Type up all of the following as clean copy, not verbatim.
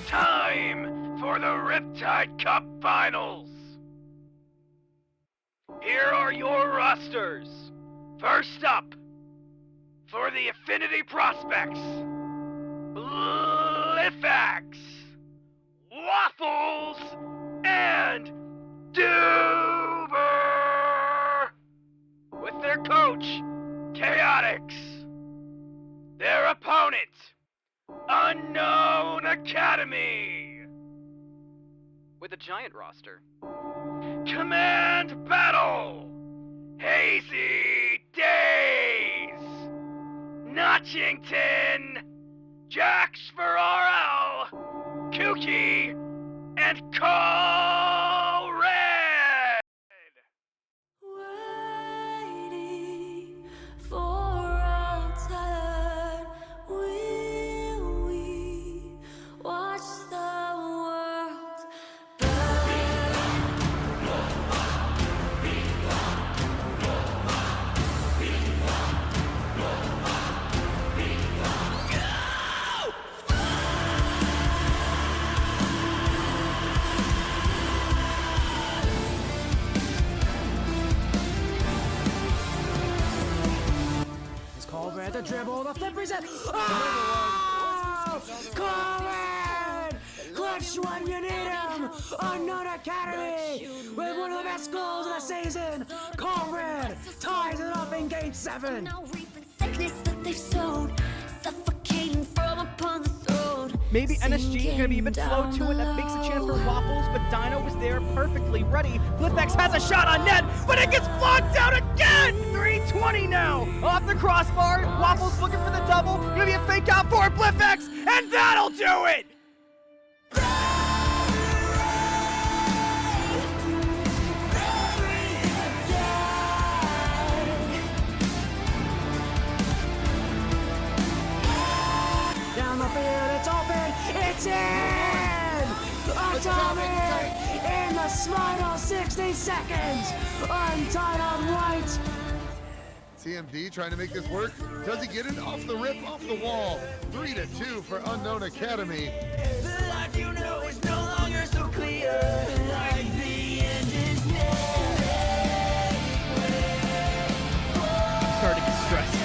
time for the Riptide Cup Finals. Here are your rosters. First up, for the Affinity Prospects, Lifax, Waffles, and Duber, with their coach, Chaotix. Their opponent, Unknown Academy, with a giant roster. Command Battle, Hazy Days, Notchington, Jax for RL, Kooky, and Call Red. Waiting for our turn, will we watch the world Colbert, the dribble, the flip reset. Oh! Colbert! Clutch when you need him! Unknown Academy! With one of the best goals of the season! Colbert ties it up in Game 7! now reaping sickness that they've sowed, suffocating from upon the throne. Maybe NSG is gonna be a bit slow to it. That makes a chance for Waffles, but Dino was there perfectly ready. Blipx has a shot on net, but it gets blocked out again! 320 now! Off the crossbar, Waffles looking for the double. Gonna be a fake out for Blipx, and that'll do it! Down the field, it's open, it's in! Atomic in the final 60 seconds! Untitled White! CMD trying to make this work. Does he get it off the rip, off the wall? 3-2 for Unknown Academy. The life you know is no longer so clear. Like the end is near. I'm starting to get stressed.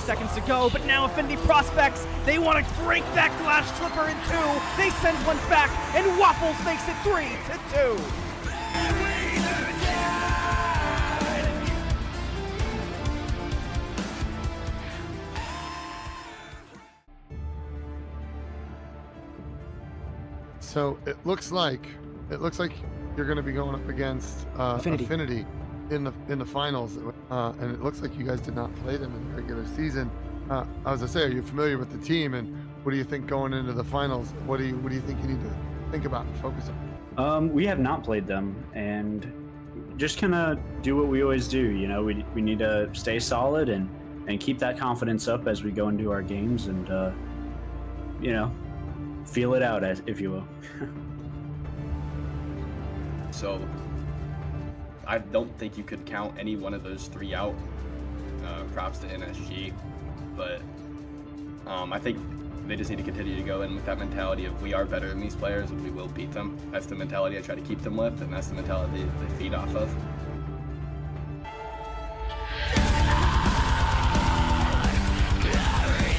Seconds to go, but now Affinity Prospects, they want to break that glass slipper in two. They send one back, and Waffles makes it 3-2. So it looks like you're going to be going up against Affinity in the finals, and it looks like you guys did not play them in the regular season. I was gonna say, are you familiar with the team, and what do you think going into the finals? What do you think you need to think about and focus on? We have not played them, and just kind of do what we always do. You know, we need to stay solid and keep that confidence up as we go into our games, and you know, feel it out, if you will. So I don't think you could count any one of those three out. Props to NSG, but I think they just need to continue to go in with that mentality of we are better than these players and we will beat them. That's the mentality I try to keep them with, and that's the mentality they feed off of. Bury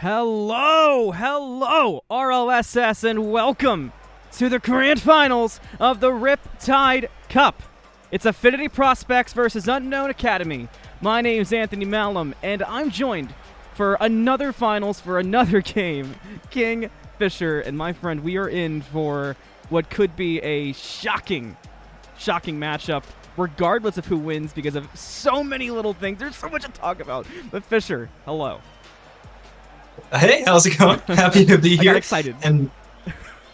Hello, Rlss, and welcome to the grand finals of the Riptide Cup. It's Affinity Prospects versus Unknown Academy. My name's AnthonyMalum, and I'm joined for another finals for another game, KingFsher, and my friend, we are in for what could be a shocking matchup, regardless of who wins, because of so many little things. There's so much to talk about. But Fisher, hello. Hey, how's it going? Happy to be here. I got excited. And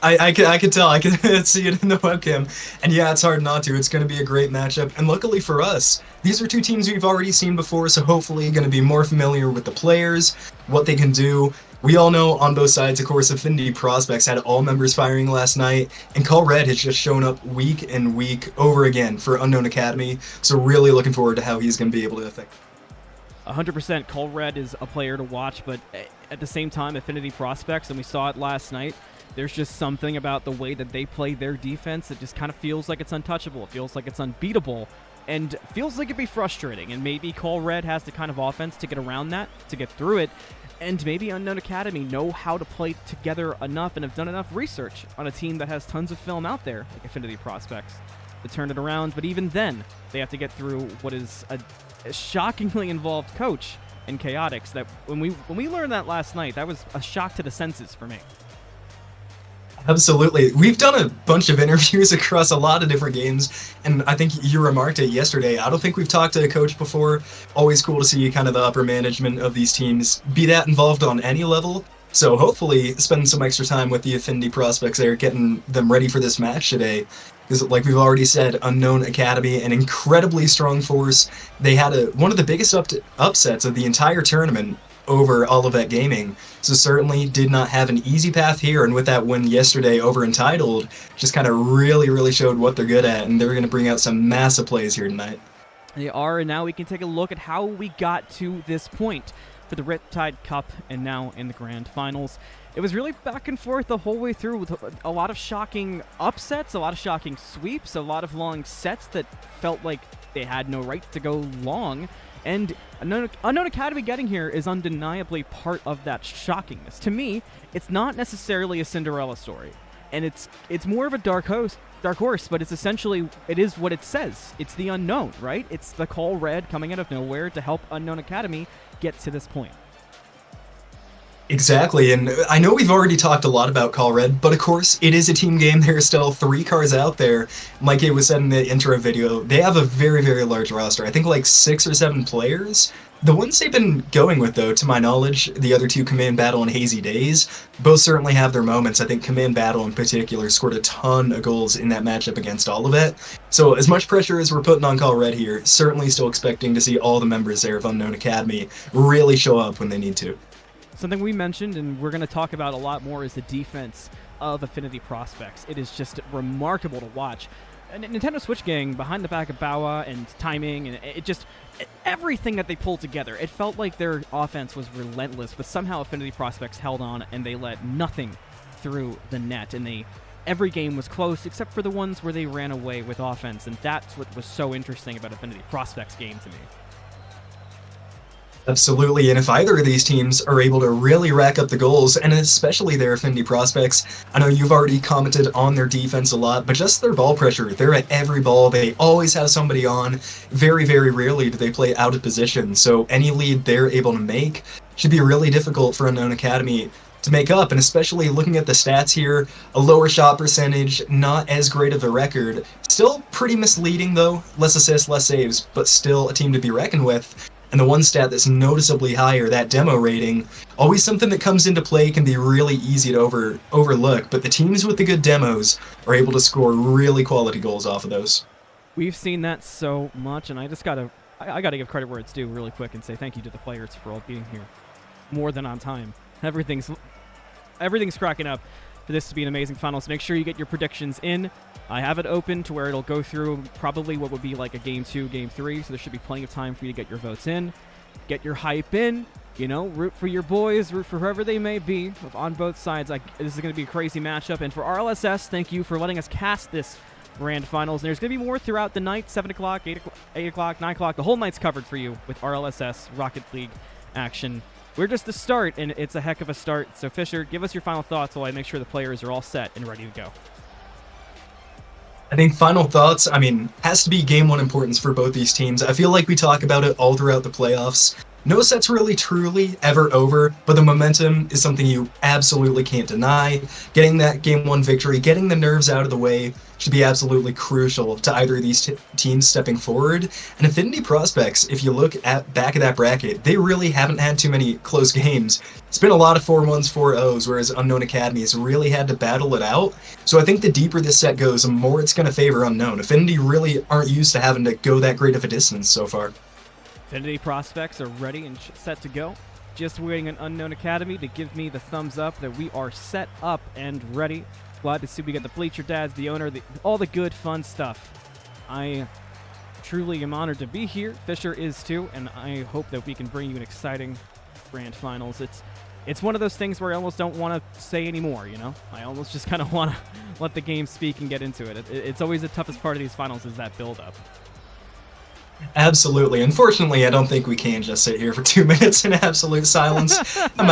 I could tell. I could see it in the webcam. And yeah, it's hard not to. It's going to be a great matchup. And luckily for us, these are two teams we've already seen before, so hopefully going to be more familiar with the players, what they can do. We all know on both sides, of course, Affinity Prospects had all members firing last night, and Call Red has just shown up week and week over again for Unknown Academy. So really looking forward to how he's going to be able to affect. 100% Call Red is a player to watch, but at the same time, Affinity Prospects, and we saw it last night, there's just something about the way that they play their defense that just kind of feels like it's untouchable. It feels like it's unbeatable, and feels like it'd be frustrating. And maybe Call Red has the kind of offense to get around that, to get through it, and maybe Unknown Academy know how to play together enough and have done enough research on a team that has tons of film out there, like Affinity Prospects, to turn it around. But even then, they have to get through what is a shockingly involved coach in Chaotix. That when we learned that last night, that was a shock to the senses for me. Absolutely. We've done a bunch of interviews across a lot of different games, and I think you remarked it yesterday. I don't think we've talked to a coach before. Always cool to see kind of the upper management of these teams be that involved on any level. So hopefully spend some extra time with the Affinity Prospects there, getting them ready for this match today. Because like we've already said, Unknown Academy, an incredibly strong force. They had one of the biggest upsets of the entire tournament over Olivet Gaming, so certainly did not have an easy path here, and with that win yesterday over Entitled, just kind of really showed what they're good at, and they're going to bring out some massive plays here tonight. They are, and now we can take a look at how we got to this point for the Riptide Cup and now in the grand finals. It was really back and forth the whole way through, with a lot of shocking upsets, a lot of shocking sweeps, a lot of long sets that felt like they had no right to go long. And Unknown Academy getting here is undeniably part of that shockingness. To me, it's not necessarily a Cinderella story, and it's more of a dark horse, but it's essentially, it is what it says. It's the unknown, right? It's the Call Red coming out of nowhere to help Unknown Academy get to this point. Exactly, and I know we've already talked a lot about Call Red, but of course, it is a team game. There are still 3 cars out there. Like it was said in the intro video, they have a very large roster. I think like 6 or 7 players. The ones they've been going with, though, to my knowledge, the other 2, Command Battle and Hazy Days, both certainly have their moments. I think Command Battle in particular scored a ton of goals in that matchup against Olivet. So as much pressure as we're putting on Call Red here, certainly still expecting to see all the members there of Unknown Academy really show up when they need to. Something we mentioned, and we're going to talk about a lot more, is the defense of Affinity Prospects. It is just remarkable to watch. And Nintendo Switch Gang, behind the back of Bawa and timing, and everything that they pulled together, it felt like their offense was relentless, but somehow Affinity Prospects held on, and they let nothing through the net. And every game was close, except for the ones where they ran away with offense, and that's what was so interesting about Affinity Prospects' game to me. Absolutely, and if either of these teams are able to really rack up the goals, and especially their Affinity Prospects, I know you've already commented on their defense a lot, but just their ball pressure, they're at every ball, they always have somebody on, very rarely do they play out of position, so any lead they're able to make should be really difficult for Unknown Academy to make up, and especially looking at the stats here, a lower shot percentage, not as great of a record, still pretty misleading though, less assists, less saves, but still a team to be reckoned with. And the one stat that's noticeably higher, that demo rating, always something that comes into play, can be really easy to overlook, but the teams with the good demos are able to score really quality goals off of those. We've seen that so much, and I gotta give credit where it's due really quick and say thank you to the players for all being here more than on time. Everything's cracking up for this to be an amazing final, so make sure you get your predictions in. I have it open to where it'll go through probably what would be like a Game 2, Game 3, so there should be plenty of time for you to get your votes in, get your hype in, you know, root for your boys, root for whoever they may be on both sides. This is going to be a crazy matchup, and for Rlss, thank you for letting us cast this grand finals. And there's going to be more throughout the night, 7 o'clock, 8 o'clock, 9 o'clock. The whole night's covered for you with Rlss Rocket League action we're just the start, and it's a heck of a start. So, KingFsher, give us your final thoughts while I make sure the players are all set and ready to go. I think final thoughts, I mean, has to be game one importance for both these teams. I feel like we talk about it all throughout the playoffs. No set's really truly ever over, but the momentum is something you absolutely can't deny. Getting that game one victory, getting the nerves out of the way should be absolutely crucial to either of these teams stepping forward. And Affinity prospects, if you look at back of that bracket, they really haven't had too many close games. It's been a lot of 4-1s, 4-0s, whereas Unknown Academy has really had to battle it out. So I think the deeper this set goes, the more it's going to favor Unknown. Affinity really aren't used to having to go that great of a distance so far. Affinity prospects are ready and set to go. Just waiting on Unknown Academy to give me the thumbs up that we are set up and ready. Glad to see we got the Bleacher Dads, the owner, all the good, fun stuff. I truly am honored to be here. KingFsher is too, and I hope that we can bring you an exciting grand finals. It's one of those things where I almost don't want to say anymore, you know? I almost just kind of want to let the game speak and get into it. It's always the toughest part of these finals is that build-up. Absolutely. Unfortunately, I don't think we can just sit here for 2 minutes in absolute silence. I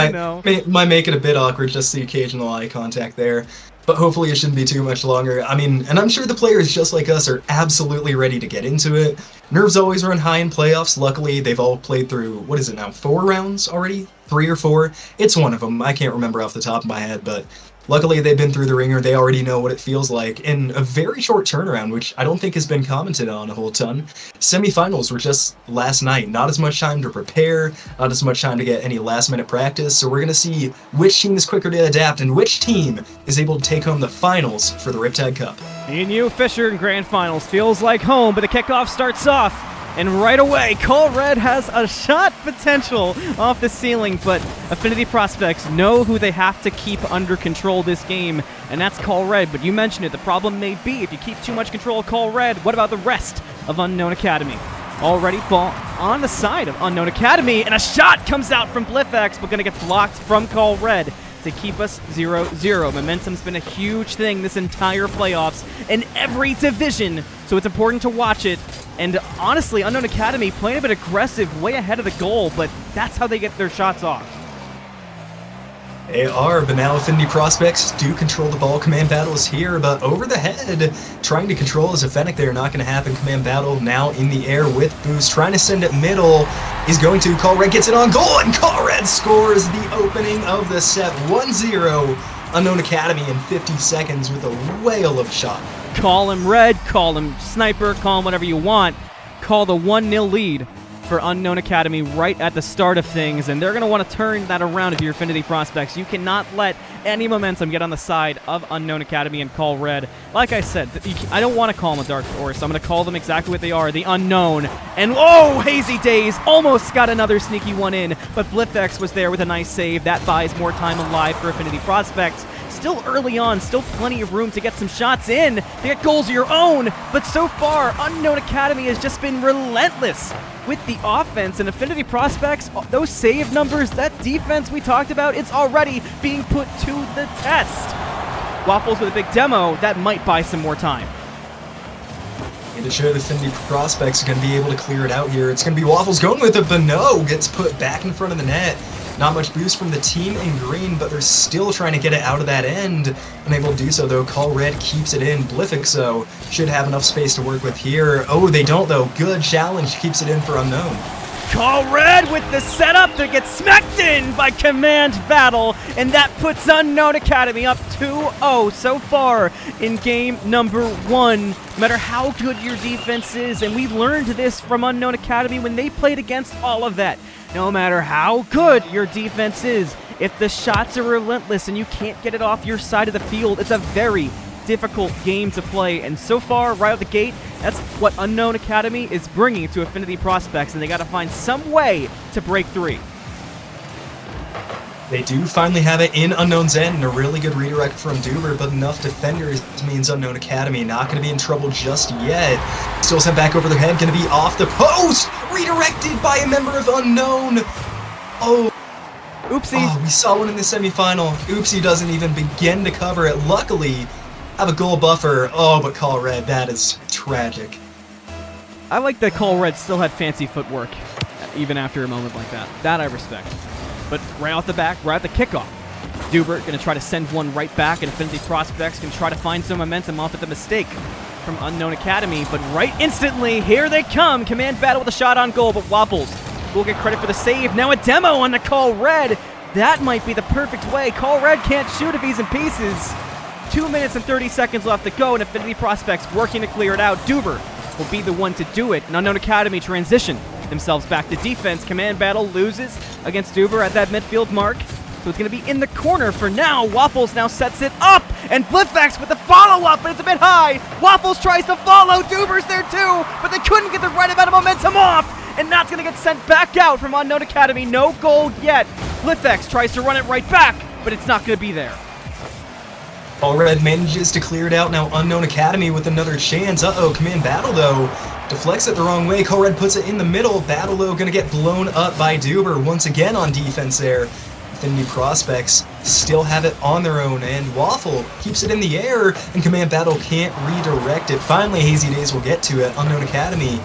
might make it a bit awkward, just the occasional eye contact there. But hopefully it shouldn't be too much longer. I mean, and I'm sure the players just like us are absolutely ready to get into it. Nerves always run high in playoffs. Luckily, they've all played through, what is it now, 4 rounds already? 3 or 4? It's one of them. I can't remember off the top of my head, but luckily they've been through the ringer. They already know what it feels like in a very short turnaround, which I don't think has been commented on a whole ton. Semifinals were just last night. Not as much time to prepare, not as much time to get any last-minute practice, so we're going to see which team is quicker to adapt and which team is able to take home the finals for the Riptide Cup. Me and you, KingFsher, in grand finals. Feels like home, but the kickoff starts off. And right away, Red has a shot potential off the ceiling, but Affinity prospects know who they have to keep under control this game, and that's Red. But you mentioned it, the problem may be if you keep too much control of Red, what about the rest of Unknown Academy? Already ball on the side of Unknown Academy, and a shot comes out from Blifx, but going to get blocked from Red to keep us 0-0. Momentum's been a huge thing this entire playoffs in every division, so it's important to watch it. And honestly, Unknown Academy playing a bit aggressive, way ahead of the goal, but that's how they get their shots off. They are, but now Affinity prospects do control the ball. Command battle is here, but over the head, trying to control is a Fennec there. Not going to happen. Command battle now in the air with boost, trying to send it middle. He's going to. Red gets it on goal, and Red scores the opening of the set. 1-0. Unknown Academy in 50 seconds with a whale of a shot. Call him Red, call him Sniper, call him whatever you want. Call the 1-0 lead for Unknown Academy right at the start of things, and they're going to want to turn that around if you're Affinity prospects. You cannot let any momentum get on the side of Unknown Academy and Red. Like I said, I don't want to call them a dark horse. I'm going to call them exactly what they are, the unknown. And oh, Hazy Days almost got another sneaky one in, but Blifx was there with a nice save. That buys more time alive for Affinity prospects. Still early on, still plenty of room to get some shots in, to get goals of your own, but so far, Unknown Academy has just been relentless with the offense, and Affinity prospects, those save numbers, that defense we talked about, it's already being put to the test. Waffles with a big demo, that might buy some more time. And to show the Affinity prospects are going to be able to clear it out here, it's going to be Waffles going with it, but no, gets put back in front of the net. Not much boost from the team in green, but they're still trying to get it out of that end. Unable to do so, though. Red keeps it in. Blifx, though, should have enough space to work with here. Oh, they don't, though. Good challenge. Keeps it in for Unknown. Red with the setup to get smacked in by Command Battle, and that puts Unknown Academy up 2-0 so far in game number 1. No matter how good your defense is, and we learned this from Unknown Academy when they played against all of that. No matter how good your defense is, if the shots are relentless and you can't get it off your side of the field, it's a very difficult game to play. And so far, right out the gate, that's what Unknown Academy is bringing to Affinity prospects, and they got to find some way to break 3. They do finally have it in Unknown's end, and a really good redirect from Duber, but enough defenders means Unknown Academy not going to be in trouble just yet. Still sent back over their head, going to be off the post! Redirected by a member of Unknown! Oh. Oopsie. Oh, we saw one in the semifinal. Oopsie doesn't even begin to cover it. Luckily, have a goal buffer. Oh, but Red, that is tragic. I like that Red still had fancy footwork, even after a moment like that. That I respect. But right off the back, right at the kickoff, Dubert going to try to send one right back, and Affinity Prospects can try to find some momentum off of the mistake from Unknown Academy. But right instantly, here they come. Command Battle with a shot on goal, but Waffles will get credit for the save. Now a demo on the Call Red. That might be the perfect way. Call Red can't shoot if he's in pieces. 2 minutes and 30 seconds left to go, and Affinity Prospects working to clear it out. Dubert will be the one to do it. And Unknown Academy transition themselves back to defense. Command Battle loses against Dubert at that midfield mark. So it's going to be in the corner for now. Waffles now sets it up, and Blifex with the follow-up, but it's a bit high. Waffles tries to follow. Duber's there too, but they couldn't get the right amount of momentum off, and that's going to get sent back out from Unknown Academy. No goal yet. Blifex tries to run it right back, but it's not going to be there. All Red manages to clear it out. Now Unknown Academy with another chance. Uh-oh, Command Battle, though, deflects it the wrong way. Call Red puts it in the middle. Battle, though, going to get blown up by Duber once again on defense there. Affinity Prospects still have it on their own, and Waffle keeps it in the air, and Command Battle can't redirect it. Finally, Hazy Days will get to it. Unknown Academy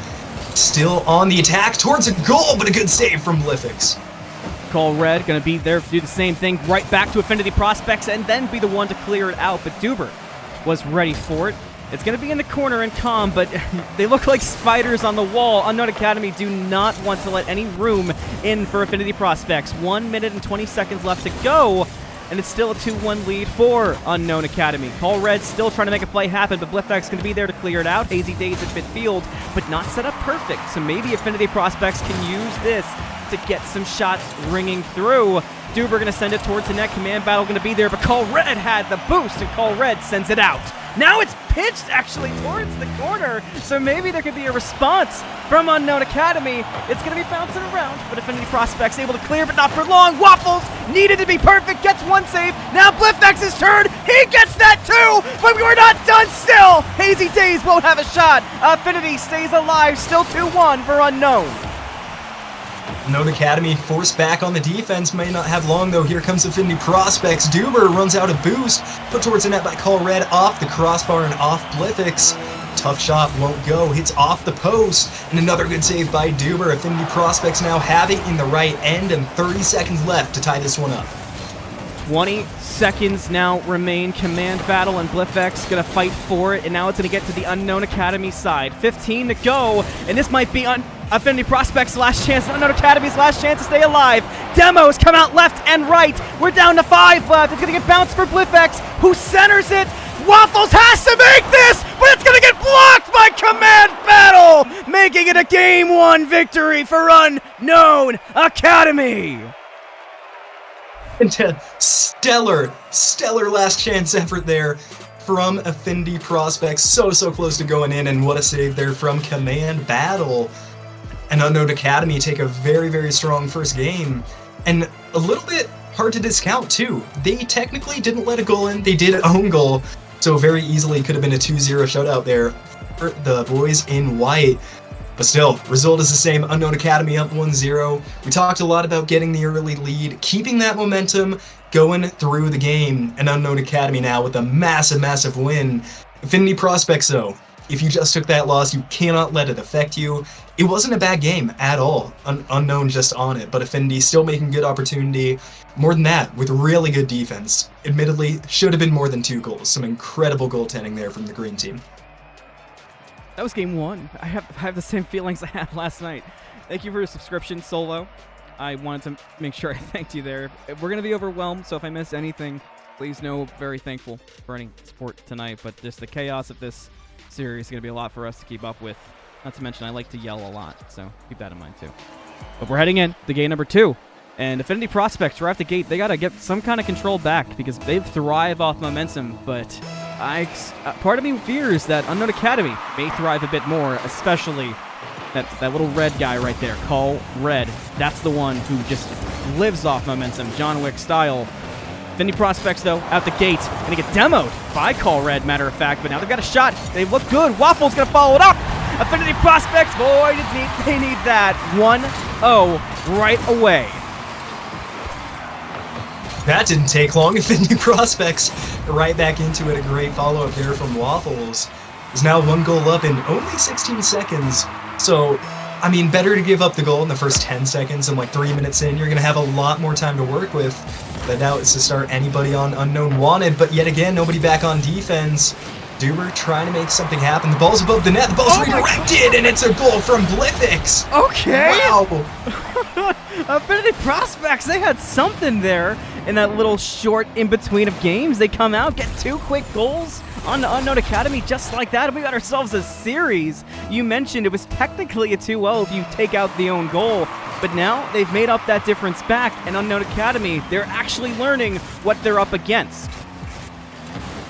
still on the attack towards a goal, but a good save from Blifex. Call Red going to be there to do the same thing, right back to Affinity Prospects, and then be the one to clear it out, but Dubert was ready for it. It's going to be in the corner and calm, but they look like spiders on the wall. Unknown Academy do not want to let any room in for Affinity Prospects. 1 minute and 20 seconds left to go, and it's still a 2-1 lead for Unknown Academy. Call Red still trying to make a play happen, but Blifex going to be there to clear it out. Hazy Days at midfield, but not set up perfect, so maybe Affinity Prospects can use this to get some shots ringing through. Duber going to send it towards the net. Command Battle going to be there, but Call Red had the boost, and Call Red sends it out. Now it's pitched actually towards the corner, so maybe there could be a response from Unknown Academy. It's going to be bouncing around, but Affinity Prospects able to clear, but not for long. Waffles needed to be perfect, gets one save. Now Blifex's turn, he gets that too, but we're not done still. Hazy Days won't have a shot. Affinity stays alive, still 2-1 for Unknown. Unknown Academy forced back on the defense, may not have long though. Here comes Affinity Prospects. Duber runs out of boost, put towards the net by Call Red, off the crossbar and off Blifex. Tough shot won't go, hits off the post, and another good save by Duber. Affinity Prospects now have it in the right end, and 30 seconds left to tie this one up. 20 seconds now remain. Command Battle and Blifex gonna fight for it, and now it's gonna get to the Unknown Academy side. 15 to go, and this might be Affinity Prospects' last chance, Unknown Academy's last chance to stay alive. Demos come out left and right. We're down to 5 left. It's gonna get bounced for Blifex, who centers it. Waffles has to make this, but it's gonna get blocked by Command Battle, making it a Game 1 victory for Unknown Academy. Into stellar last chance effort there from Affinity Prospects. So close to going in, and what a save there from Command Battle. And Unknown Academy take a very strong first game, and a little bit hard to discount too. They technically didn't let a goal in, they did own goal, so very easily could have been a 2-0 shutout there for the boys in white. But still, result is the same. Unknown Academy up 1-0. We talked a lot about getting the early lead, keeping that momentum going through the game, and Unknown Academy now with a massive win. Affinity Prospects though, if you just took that loss, you cannot let it affect you. It wasn't a bad game at all. Unknown just on it, but Affinity still making good opportunity. More than that, with really good defense. Admittedly, should have been more than 2 goals. Some incredible goaltending there from the green team. That was Game 1. I have the same feelings I had last night. Thank you for your subscription, Solo. I wanted to make sure I thanked you there. We're going to be overwhelmed, so if I miss anything, please know very thankful for any support tonight. But just the chaos of this series is going to be a lot for us to keep up with. Not to mention, I like to yell a lot, so keep that in mind too. But we're heading in to game number 2. And Affinity Prospects right out the gate, they got to get some kind of control back because they thrive off momentum. But part of me fears that Unknown Academy may thrive a bit more, especially that little red guy right there, Call Red. That's the one who just lives off momentum, John Wick style. Affinity Prospects, though, out the gate, going to get demoed by Call Red, matter of fact, but now they've got a shot. They look good. Waffle's going to follow it up. Affinity Prospects, boy, they need that. 1-0 right away. That didn't take long. Affinity Prospects right back into it. A great follow-up there from Waffles. Is now 1 goal up in only 16 seconds. So I mean, better to give up the goal in the first 10 seconds and like 3 minutes in. You're going to have a lot more time to work with. But now it's to start anybody on Unknown Wanted. But yet again, nobody back on defense. Duber trying to make something happen. The ball's above the net. The ball's redirected, and it's a goal from Blithix. Okay. Wow. Affinity Prospects, they had something there in that little short in-between of games. They come out, get 2 quick goals on the Unknown Academy just like that, and we got ourselves a series. You mentioned it was technically a 2-0 if you take out the own goal, but now they've made up that difference back, and Unknown Academy, they're actually learning what they're up against.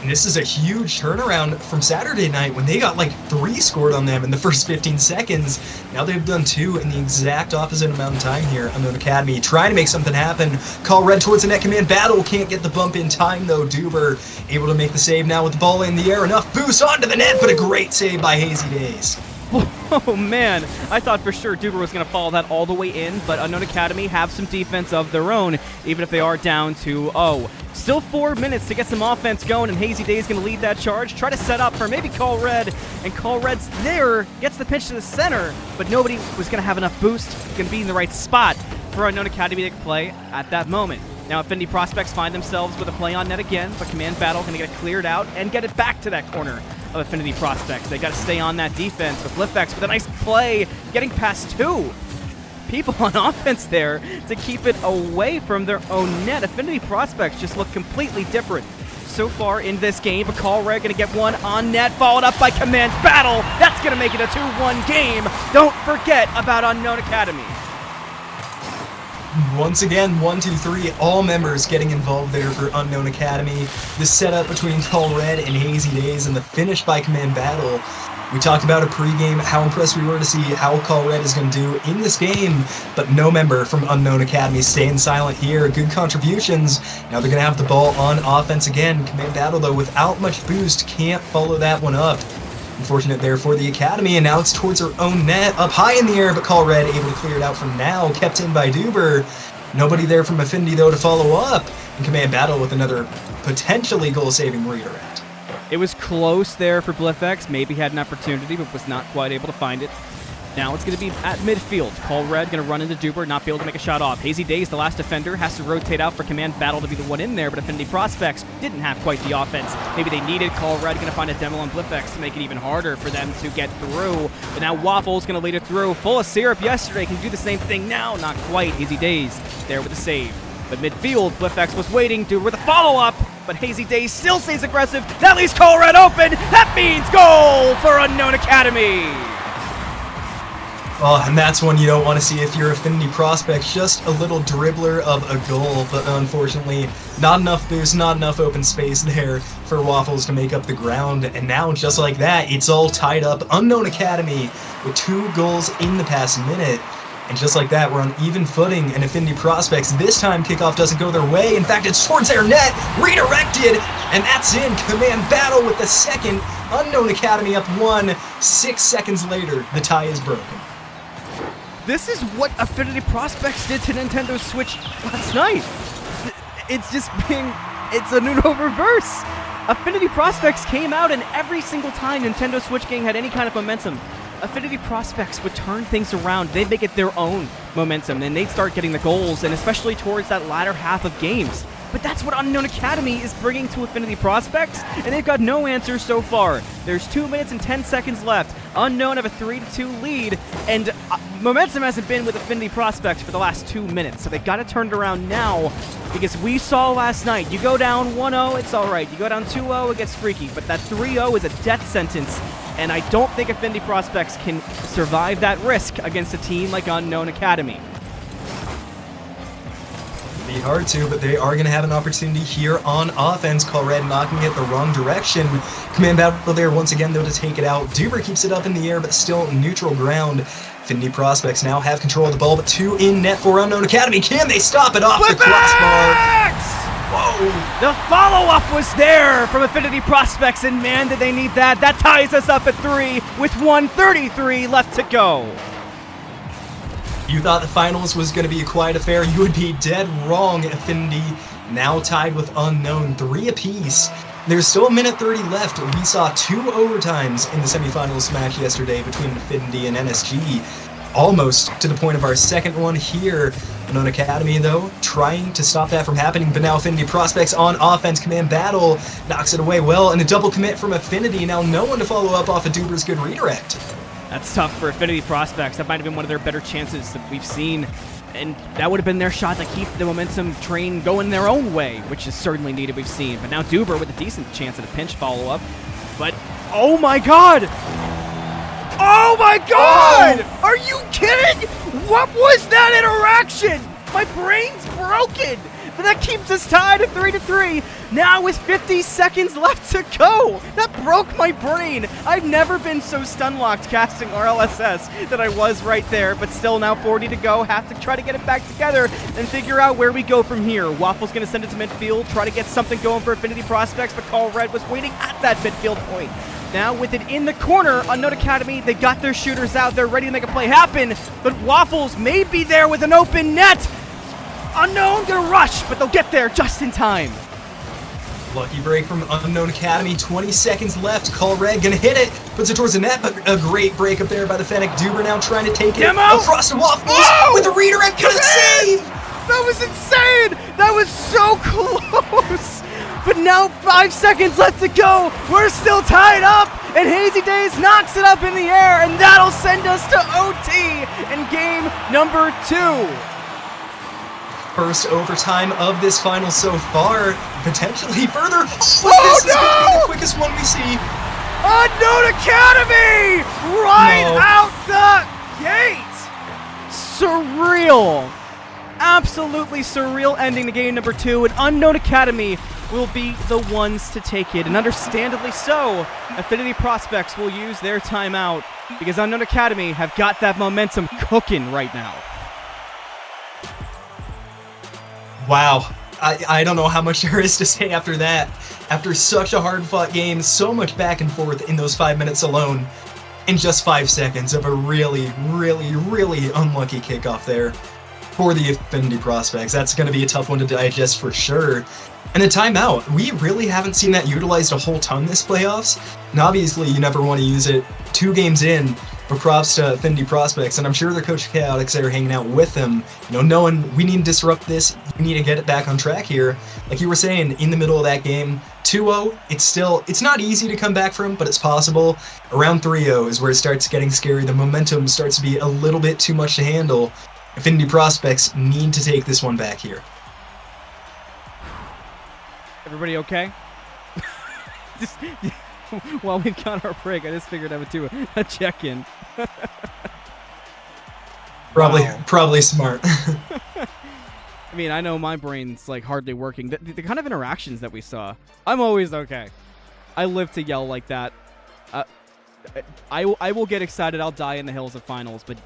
And this is a huge turnaround from Saturday night when they got like 3 scored on them in the first 15 seconds. Now they've done 2 in the exact opposite amount of time here. Unknown Academy trying to make something happen. Call Red towards the net. Command Battle can't get the bump in time though. Duber able to make the save now with the ball in the air. Enough boost onto the net, but a great save by Hazy Days. Oh man, I thought for sure Duber was going to follow that all the way in, but Unknown Academy have some defense of their own, even if they are down 2-0. Still 4 minutes to get some offense going, and Hazy Day is going to lead that charge, try to set up for maybe Call Red, and Call Red's there, gets the pitch to the center, but nobody was going to have enough boost, going to be in the right spot for Unknown Academy to play at that moment. Now Affinity Prospects find themselves with a play on net again, but Command Battle going to get it cleared out and get it back to that corner of Affinity Prospects. They got to stay on that defense with Lifex with a nice play, getting past 2 people on offense there to keep it away from their own net. Affinity Prospects just look completely different so far in this game, but Call Red going to get one on net, followed up by Command Battle. That's going to make it a 2-1 game. Don't forget about Unknown Academy. Once again, 1, 2, 3, all members getting involved there for Unknown Academy. The setup between Call Red and Hazy Days and the finish by Command Battle. We talked about a pregame, how impressed we were to see how Call Red is going to do in this game, but no member from Unknown Academy staying silent here. Good contributions. Now they're going to have the ball on offense again. Command Battle, though, without much boost, can't follow that one up. Unfortunate there for the Academy, and now it's towards her own net, up high in the air, but Call Red able to clear it out from now, kept in by Duber. Nobody there from Affinity, though, to follow up, and Command Battle with another potentially goal-saving redirect. It was close there for Blithx, maybe had an opportunity, but was not quite able to find it. Now it's going to be at midfield. Call Red going to run into Duber, not be able to make a shot off. Hazy Days, the last defender, has to rotate out for Command Battle to be the one in there, but Affinity Prospects didn't have quite the offense. Maybe they needed. Call Red going to find a demo on Blithx to make it even harder for them to get through. But now Waffle's going to lead it through. Full of syrup yesterday, can do the same thing now. Not quite. Hazy Days there with the save. But midfield, Blithx was waiting. Duber with a follow-up, but Hazy Days still stays aggressive. That leaves Call Red open. That means goal for Unknown Academy. Oh, and that's one you don't want to see if you're Affinity Prospects. Just a little dribbler of a goal, but unfortunately, not enough boost, not enough open space there for Waffles to make up the ground. And now, just like that, it's all tied up. Unknown Academy with 2 goals in the past minute. And just like that, we're on even footing, and Affinity Prospects, this time kickoff doesn't go their way. In fact, it's towards their net, redirected, and that's in. Command Battle with the second. Unknown Academy up 1. 6 seconds later, the tie is broken. This is what Affinity Prospects did to Nintendo Switch last night. It's just it's a Nuno reverse. Affinity Prospects came out, and every single time Nintendo Switch game had any kind of momentum, Affinity Prospects would turn things around. They'd make it their own momentum, and they'd start getting the goals, and especially towards that latter half of games. But that's what Unknown Academy is bringing to Affinity Prospects, and they've got no answers so far. There's 2 minutes and 10 seconds left. Unknown have a 3-2 lead, and momentum hasn't been with Affinity Prospects for the last 2 minutes, so they got to turn it around now, because we saw last night, you go down 1-0, it's all right. You go down 2-0, it gets freaky, but that 3-0 is a death sentence, and I don't think Affinity Prospects can survive that risk against a team like Unknown Academy. Be hard to, but they are going to have an opportunity here on offense. Call Red knocking it the wrong direction. Command Battle there once again, though, to take it out. Duber keeps it up in the air, but still neutral ground. Affinity Prospects now have control of the ball, but 2 in net for Unknown Academy. Can they stop it off the crossbar? Whoa! The follow-up was there from Affinity Prospects, and man, did they need that. That ties us up at 3 with 1:33 left to go. You thought the finals was going to be a quiet affair. You would be dead wrong. Affinity now tied with Unknown, 3 apiece. There's still 1:30 left. We saw 2 overtimes in the semifinals match yesterday between Affinity and NSG. almost to the point of our second one here. Unknown Academy, though, trying to stop that from happening, but now Affinity Prospects on offense. Command Battle knocks it away well, and a double commit from Affinity. Now no one to follow up off of Duber's good redirect. That's tough for Affinity Prospects. That might have been one of their better chances that we've seen, and that would have been their shot to keep the momentum train going their own way, which is certainly needed, we've seen. But now Duber with a decent chance at a pinch follow-up. But, oh my god! Oh my god! Oh. Are you kidding? What was that interaction? My brain's broken! But that keeps us tied at 3-3. Now with 50 seconds left to go. That broke my brain. I've never been so stun-locked casting Rlss that I was right there, but still now 40 to go. Have to try to get it back together and figure out where we go from here. Waffle's going to send it to midfield, try to get something going for Affinity Prospects, but Call Red was waiting at that midfield point. Now with it in the corner, Unknown Academy, they got their shooters out. They're ready to make a play happen, but Waffles may be there with an open net. Unknown gonna rush, but they'll get there just in time. Lucky break from Unknown Academy, 20 seconds left. Call Red gonna hit it, puts it towards the net, but a great break up there by the Fennec. Duber now trying to take it across the Waffles with a redirect, couldn't save! That was insane! That was so close! But now 5 seconds left to go. We're still tied up, and Hazy Days knocks it up in the air, and that'll send us to OT in game number 2. First overtime of this final so far, potentially further. This is gonna be the quickest one we see. Unknown Academy! Out the gate! Surreal. Absolutely surreal ending to game number 2, and Unknown Academy will be the ones to take it, and understandably so. Affinity Prospects will use their timeout because Unknown Academy have got that momentum cooking right now. Wow, I don't know how much there is to say after that. After such a hard-fought game, so much back and forth in those 5 minutes alone, in just 5 seconds of a really, really, really unlucky kickoff there for the Affinity Prospects. That's going to be a tough one to digest for sure. And a timeout, we really haven't seen that utilized a whole ton this playoffs. And obviously, you never want to use it 2 games in, but props to Affinity Prospects, and I'm sure their coach Chaotix there hanging out with them, knowing we need to disrupt this, we need to get it back on track here. Like you were saying, in the middle of that game, 2-0, it's not easy to come back from, but it's possible. Around 3-0 is where it starts getting scary. The momentum starts to be a little bit too much to handle. Affinity Prospects need to take this one back here. Everybody okay? While we've got our break, I just figured I would do a check-in. Probably smart. I mean, I know my brain's like hardly working. The kind of interactions that we saw, I'm always okay. I live to yell like that. I will get excited. I'll die in the hills of finals. But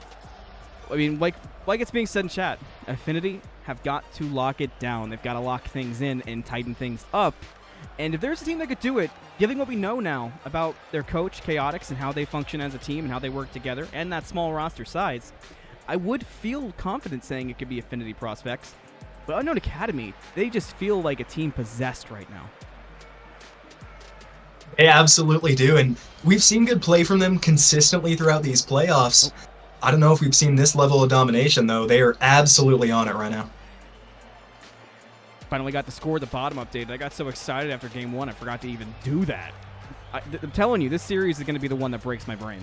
I mean, like it's being said in chat, Affinity have got to lock it down. They've got to lock things in and tighten things up. And if there's a team that could do it, given what we know now about their coach, Chaotix, and how they function as a team and how they work together, and that small roster size, I would feel confident saying it could be Affinity Prospects. But Unknown Academy, they just feel like a team possessed right now. They absolutely do, and we've seen good play from them consistently throughout these playoffs. I don't know if we've seen this level of domination, though. They are absolutely on it right now. Finally got the score at the bottom updated. I got so excited after game 1, I forgot to even do that. I'm telling you, this series is going to be the one that breaks my brain.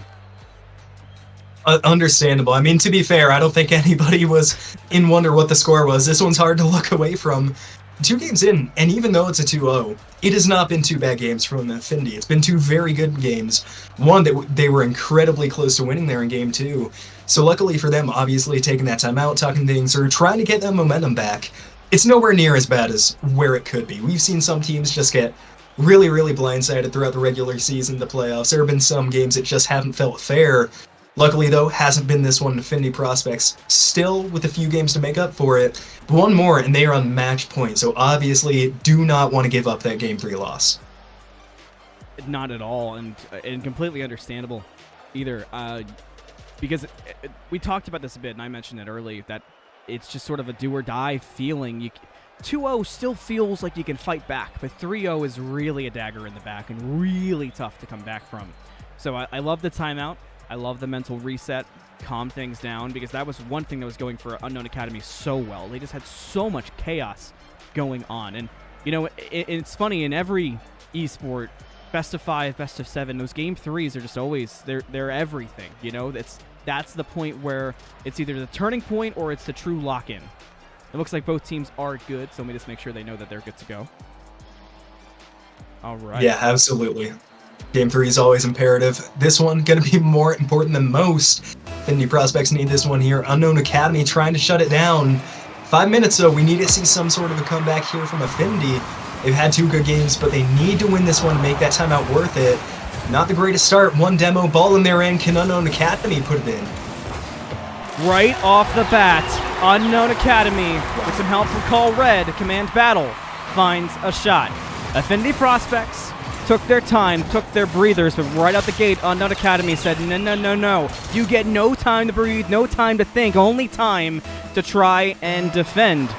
Understandable. I mean, to be fair, I don't think anybody was in wonder what the score was. This one's hard to look away from. 2 games in, and even though it's a 2-0, it has not been 2 bad games from Affinity. It's been 2 very good games. One that they were incredibly close to winning there in game 2. So luckily for them, obviously taking that time out, talking things, or trying to get that momentum back, it's nowhere near as bad as where it could be. We've seen some teams just get really, really blindsided throughout the regular season, the playoffs. There have been some games that just haven't felt fair. Luckily, though, hasn't been this one. Affinity Prospects still with a few games to make up for it. One more, and they are on match point, so obviously do not want to give up that Game 3 loss. Not at all, and completely understandable either. Because we talked about this a bit, and I mentioned it early, that it's just sort of a do-or-die feeling. 2-0 still feels like you can fight back, but 3-0 is really a dagger in the back and really tough to come back from. So I love the timeout. I love the mental reset, calm things down, because that was one thing that was going for Unknown Academy so well. They just had so much chaos going on. And, you know, it's funny, in every esport, best of 5, best of 7, those game 3s are just always, they're everything, you know? That's the point where it's either the turning point or it's the true lock-in. It looks like both teams are good, so let me just make sure they know that they're good to go. All right. Yeah, absolutely. Game 3 is always imperative. This one going to be more important than most. Affinity Prospects need this one here. Unknown Academy trying to shut it down. 5 minutes, though. We need to see some sort of a comeback here from Affinity. They've had 2 good games, but they need to win this one to make that timeout worth it. Not the greatest start. 1 demo ball in their end. Can Unknown Academy put it in? Right off the bat, Unknown Academy, with some help from Call Red, Command Battle, finds a shot. Affinity Prospects took their time, took their breathers, but right out the gate, Unknown Academy said, no, no, no, no. You get no time to breathe, no time to think, only time to try and defend.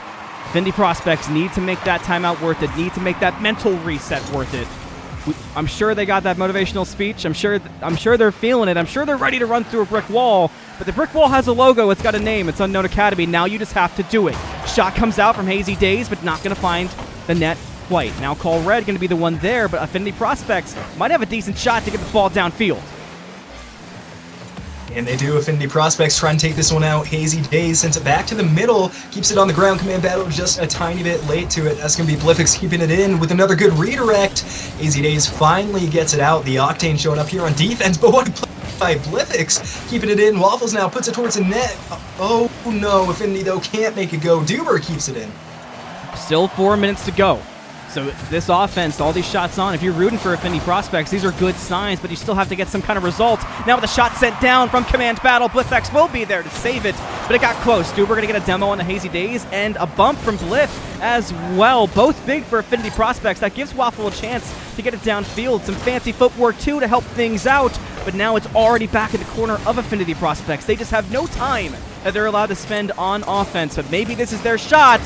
Affinity Prospects need to make that timeout worth it, need to make that mental reset worth it. I'm sure they got that motivational speech. I'm sure they're feeling it. I'm sure they're ready to run through a brick wall. But the brick wall has a logo. It's got a name. It's Unknown Academy. Now you just have to do it. Shot comes out from Hazy Days, but not going to find the net quite. Now Call Red going to be the one there, but Affinity Prospects might have a decent shot to get the ball downfield. And they do. Affinity Prospects trying to take this one out. Hazy Days sends it back to the middle. Keeps it on the ground. Command Battle just a tiny bit late to it. That's going to be Blifix keeping it in with another good redirect. Hazy Days finally gets it out. The Octane showing up here on defense, but what a play by Blifix. Keeping it in. Waffles now puts it towards the net. Oh no, Affinity though can't make it go. Duber keeps it in. Still 4 minutes to go. So this offense, all these shots on, if you're rooting for Affinity Prospects, these are good signs, but you still have to get some kind of result. Now with a shot sent down from Command Battle, Blifx will be there to save it, but it got close. Duber going to get a demo on the Hazy Days, and a bump from Blif as well. Both big for Affinity Prospects. That gives Waffle a chance to get it downfield. Some fancy footwork, too, to help things out, but now it's already back in the corner of Affinity Prospects. They just have no time that they're allowed to spend on offense, but maybe this is their shot.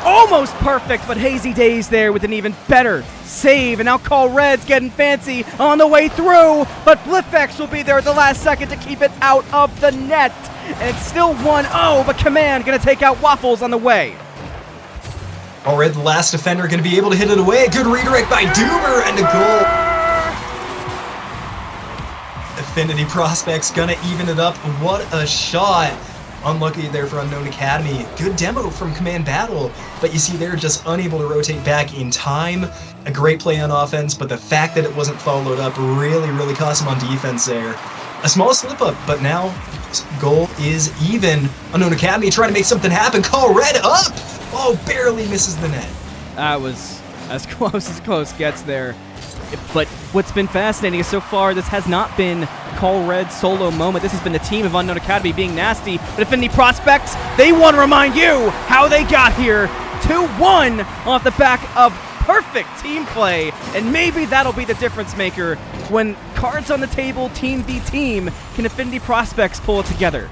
Almost perfect, but Hazy Days there with an even better save. And now Call Red's getting fancy on the way through, but Blifx will be there at the last second to keep it out of the net. And it's still 1-0, but Command going to take out Waffles on the way. Call Red, the last defender, going to be able to hit it away. Good redirect by Duber and a goal. Affinity Prospects going to even it up. What a shot. Unlucky there for Unknown Academy. Good demo from Command Battle, but you see they're just unable to rotate back in time. A great play on offense, but the fact that it wasn't followed up really cost them on defense there. A small slip up, but now goal is even. Unknown Academy trying to make something happen. Call Red up! Oh, barely misses the net. That was as close gets there. But what's been fascinating is so far this has not been Call Red's solo moment. This has been the team of Unknown Academy being nasty. But Affinity Prospects, they want to remind you how they got here. 2-1 off the back of perfect team play. And maybe that'll be the difference maker when cards on the table, team v team, can Affinity Prospects pull it together.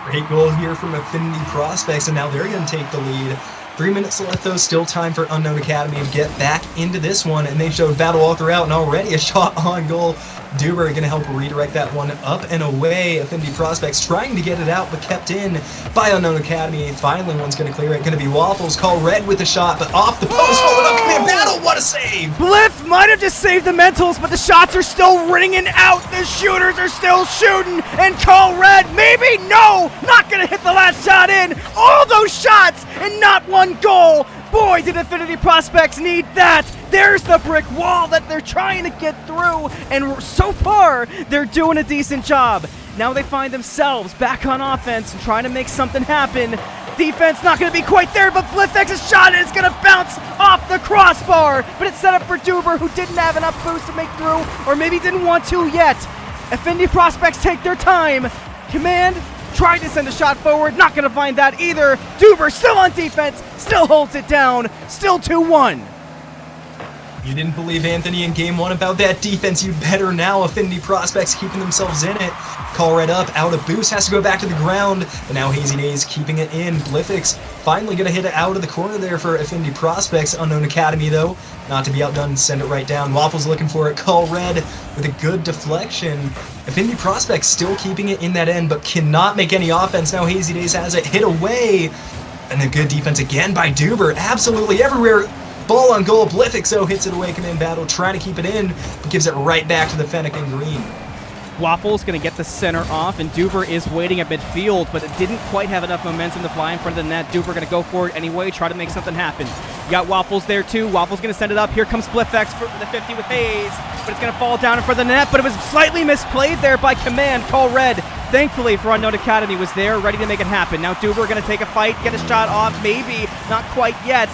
Great goal here from Affinity Prospects, and now they're going to take the lead. 3 minutes left, though. Still time for Unknown Academy to get back into this one, and they showed battle all throughout, and already a shot on goal. Duber going to help redirect that one up and away. Affinity Prospects trying to get it out, but kept in by Unknown Academy. Finally, one's going to clear it. Going to be Waffles. Call Red with the shot, but off the post. Followed up. Command Battle. What a save! Blif might have just saved the mentals, but the shots are still ringing out. The shooters are still shooting, and Call Red, maybe, no, not going to hit the last shot in. All those shots and not one goal. Boy, did Affinity Prospects need that. There's the brick wall that they're trying to get through, and so far, they're doing a decent job. Now they find themselves back on offense and trying to make something happen. Defense not going to be quite there, but Blifx's shot is going to bounce off the crossbar, but it's set up for Duber, who didn't have enough boost to make through, or maybe didn't want to yet. Affinity Prospects take their time. Command tried to send a shot forward, not going to find that either. Duber still on defense, still holds it down, still 2-1. You didn't believe Anthony in game 1 about that defense, you better now. Affinity Prospects keeping themselves in it. Call Red up, out of boost, has to go back to the ground. But now Hazy Days keeping it in. Blifix finally gonna hit it out of the corner there for Affinity Prospects. Unknown Academy though, not to be outdone, send it right down. Waffles looking for it, Call Red with a good deflection. Affinity Prospects still keeping it in that end, but cannot make any offense. Now Hazy Days has it, hit away. And a good defense again by Duber, absolutely everywhere. Ball on goal, Blifix though hits it away, command battle, trying to keep it in, but gives it right back to the Fennec in green. Waffles going to get the center off, and Duber is waiting at midfield, but it didn't quite have enough momentum to fly in front of the net. Duber going to go for it anyway, try to make something happen. You got Waffles there too. Waffles going to send it up. Here comes Spliffx for the 50 with Hayes, but it's going to fall down in front of the net, but it was slightly misplayed there by Command. Call Red, thankfully for Unknown Academy, was there, ready to make it happen. Now Duber going to take a fight, get a shot off, maybe, not quite yet.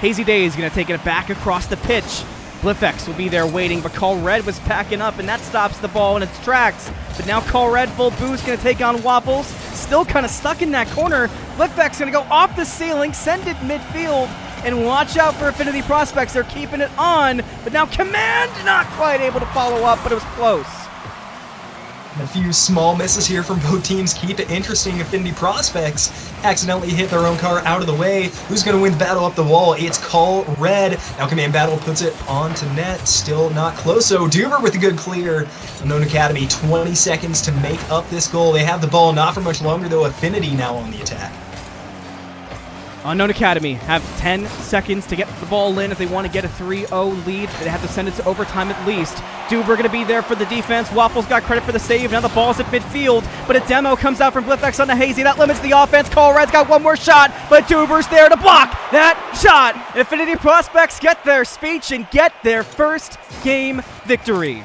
Hazy Days going to take it back across the pitch. Blifx will be there waiting, but Call Red was packing up, and that stops the ball in its tracks. But now Call Red full boost going to take on Waffles. Still kind of stuck in that corner. Blifx going to go off the ceiling, send it midfield, and watch out for Affinity Prospects. They're keeping it on, but now Command not quite able to follow up, but it was close. A few small misses here from both teams keep it interesting. Affinity Prospects accidentally hit their own car out of the way. Who's going to win the battle up the wall? It's Call Red. Now Command Battle puts it onto net. Still not close. So Duber with a good clear. Unknown Academy, 20 seconds to make up this goal. They have the ball not for much longer though. Affinity now on the attack. Unknown Academy have 10 seconds to get the ball in if they want to get a 3-0 lead. They have to send it to overtime at least. Duber going to be there for the defense. Waffles got credit for the save. Now the ball's at midfield, but a demo comes out from Blifx on the Hazy. That limits the offense. Call Red's got one more shot, but Duber's there to block that shot. Affinity Prospects get their speech and get their first game victory.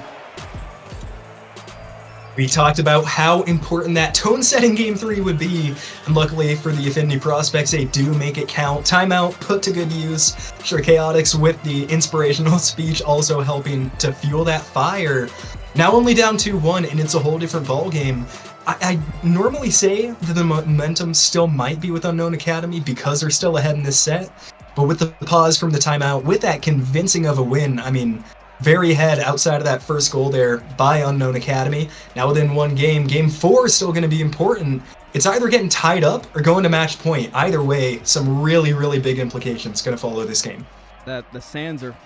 We talked about how important that tone-setting Game 3 would be, and luckily for the Affinity Prospects, they do make it count. Timeout put to good use. Sure, Chaotix with the inspirational speech also helping to fuel that fire. Now only down 2-1, and it's a whole different ballgame. I normally say that the momentum still might be with Unknown Academy because they're still ahead in this set, but with the pause from the timeout, with that convincing of a win, I mean, very ahead outside of that first goal there by Unknown Academy. Now within one game, Game 4 is still going to be important. It's either getting tied up or going to match point. Either way, some really, really big implications going to follow this game. The Sands are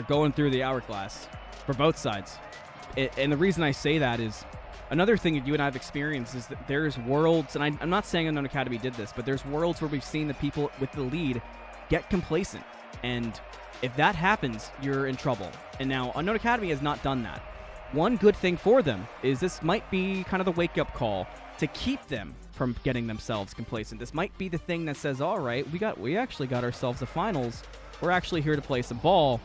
going through the hourglass for both sides. And the reason I say that is another thing that you and I have experienced is that there's worlds, and I'm not saying Unknown Academy did this, but there's worlds where we've seen the people with the lead get complacent. And if that happens, you're in trouble. And now, Unknown Academy has not done that. One good thing for them is this might be kind of the wake-up call to keep them from getting themselves complacent. This might be the thing that says, all right, we actually got ourselves a finals. We're actually here to play some ball.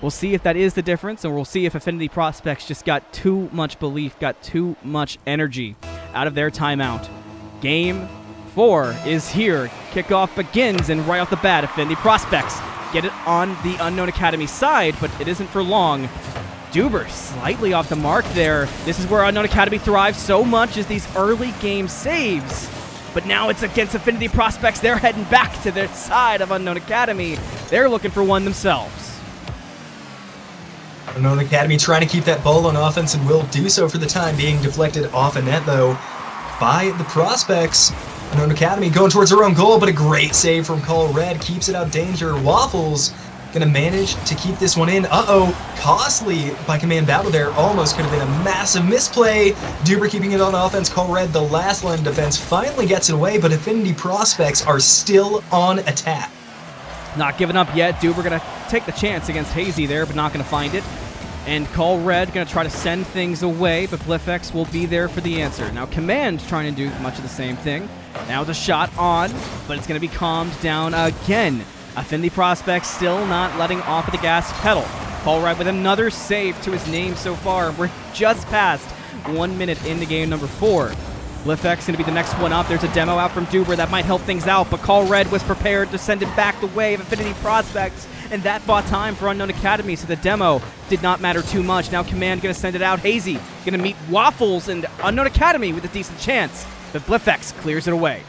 We'll see if that is the difference, and we'll see if Affinity Prospects just got too much belief, got too much energy out of their timeout. Game 4 is here. Kickoff begins, and right off the bat, Affinity Prospects get it on the Unknown Academy side, but it isn't for long. Duber slightly off the mark there. This is where Unknown Academy thrives so much, is these early game saves. But now it's against Affinity Prospects. They're heading back to their side of Unknown Academy. They're looking for one themselves. Unknown Academy trying to keep that ball on offense and will do so for the time being. Deflected off a net though by the Prospects. Unknown Academy going towards their own goal, but a great save from Call Red keeps it out of danger. Waffles gonna manage to keep this one in. Costly by Command Battle there. Almost could have been a massive misplay. Duber keeping it on offense. Call Red, the last line of defense, finally gets it away, but Affinity Prospects are still on attack. Not giving up yet. Duber gonna take the chance against Hazy there, but not gonna find it. And Call Red going to try to send things away, but Blifx will be there for the answer. Now Command trying to do much of the same thing. Now the shot on, but it's going to be calmed down again. Affinity Prospects still not letting off of the gas pedal. Call Red with another save to his name so far. We're just past 1 minute into game number 4. Blifx going to be the next one up. There's a demo out from Duber that might help things out, but Call Red was prepared to send it back the way of Affinity Prospects, and that bought time for Unknown Academy, so the demo did not matter too much. Now Command going to send it out. Hazy going to meet Waffles and Unknown Academy with a decent chance, but Blifx clears it away.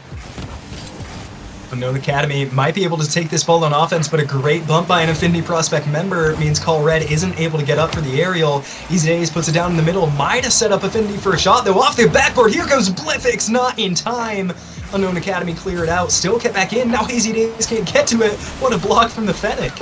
Unknown Academy might be able to take this ball on offense, but a great bump by an Affinity Prospect member means Call Red isn't able to get up for the aerial. Easy Days puts it down in the middle. Might have set up Affinity for a shot, though. Off the backboard, here goes Blifix, not in time. Unknown Academy clear it out, still get back in. Now Hazy Days can't get to it. What a block from the Fennec.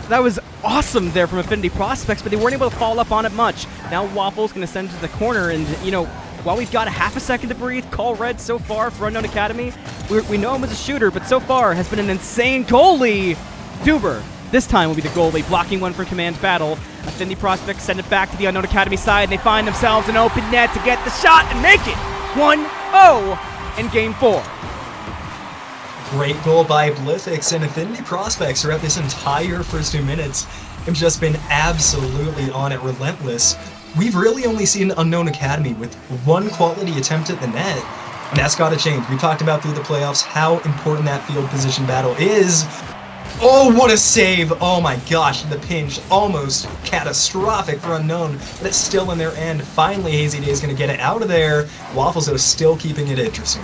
That was awesome there from Affinity Prospects, but they weren't able to follow up on it much. Now Waffle's going to send it to the corner, and, you know, while we've got a half a second to breathe, Call Red so far for Unknown Academy, we know him as a shooter, but so far has been an insane goalie. Duber, this time will be the goalie, blocking one for Command Battle. Affinity Prospects send it back to the Unknown Academy side, and they find themselves an open net to get the shot and make it 1-0 in Game 4. Great goal by Blifix, and Affinity Prospects throughout this entire first 2 minutes have just been absolutely on it, relentless. We've really only seen Unknown Academy with one quality attempt at the net, and that's got to change. We talked about through the playoffs how important that field position battle is. Oh, what a save! Oh my gosh, the pinch, almost catastrophic for Unknown, but it's still in their end. Finally, Hazy Day is going to get it out of there. Waffles, though, still keeping it interesting.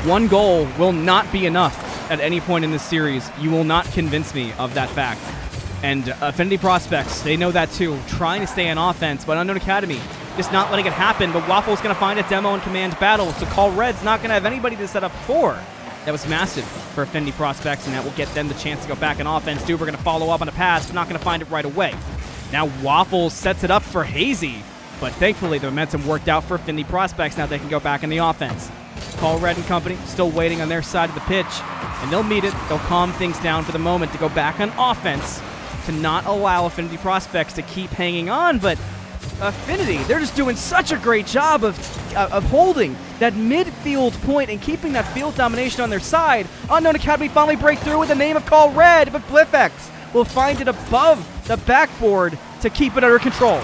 One goal will not be enough at any point in this series. You will not convince me of that fact. And Affinity Prospects, they know that too, trying to stay on offense, but Unknown Academy just not letting it happen. But Waffle's going to find a demo and Command Battle, so Call Red's not going to have anybody to set up for. That was massive for Affinity Prospects, and that will get them the chance to go back on offense. Duber going to follow up on a pass, but not going to find it right away. Now Waffle sets it up for Hazy, but thankfully the momentum worked out for Affinity Prospects. Now they can go back in the offense. Call Red and company still waiting on their side of the pitch, and they'll meet it. They'll calm things down for the moment to go back on offense, to not allow Affinity Prospects to keep hanging on. But Affinity, they're just doing such a great job of holding that midfield point and keeping that field domination on their side. Unknown Academy finally break through with the name of Call Red, but Blifix will find it above the backboard to keep it under control.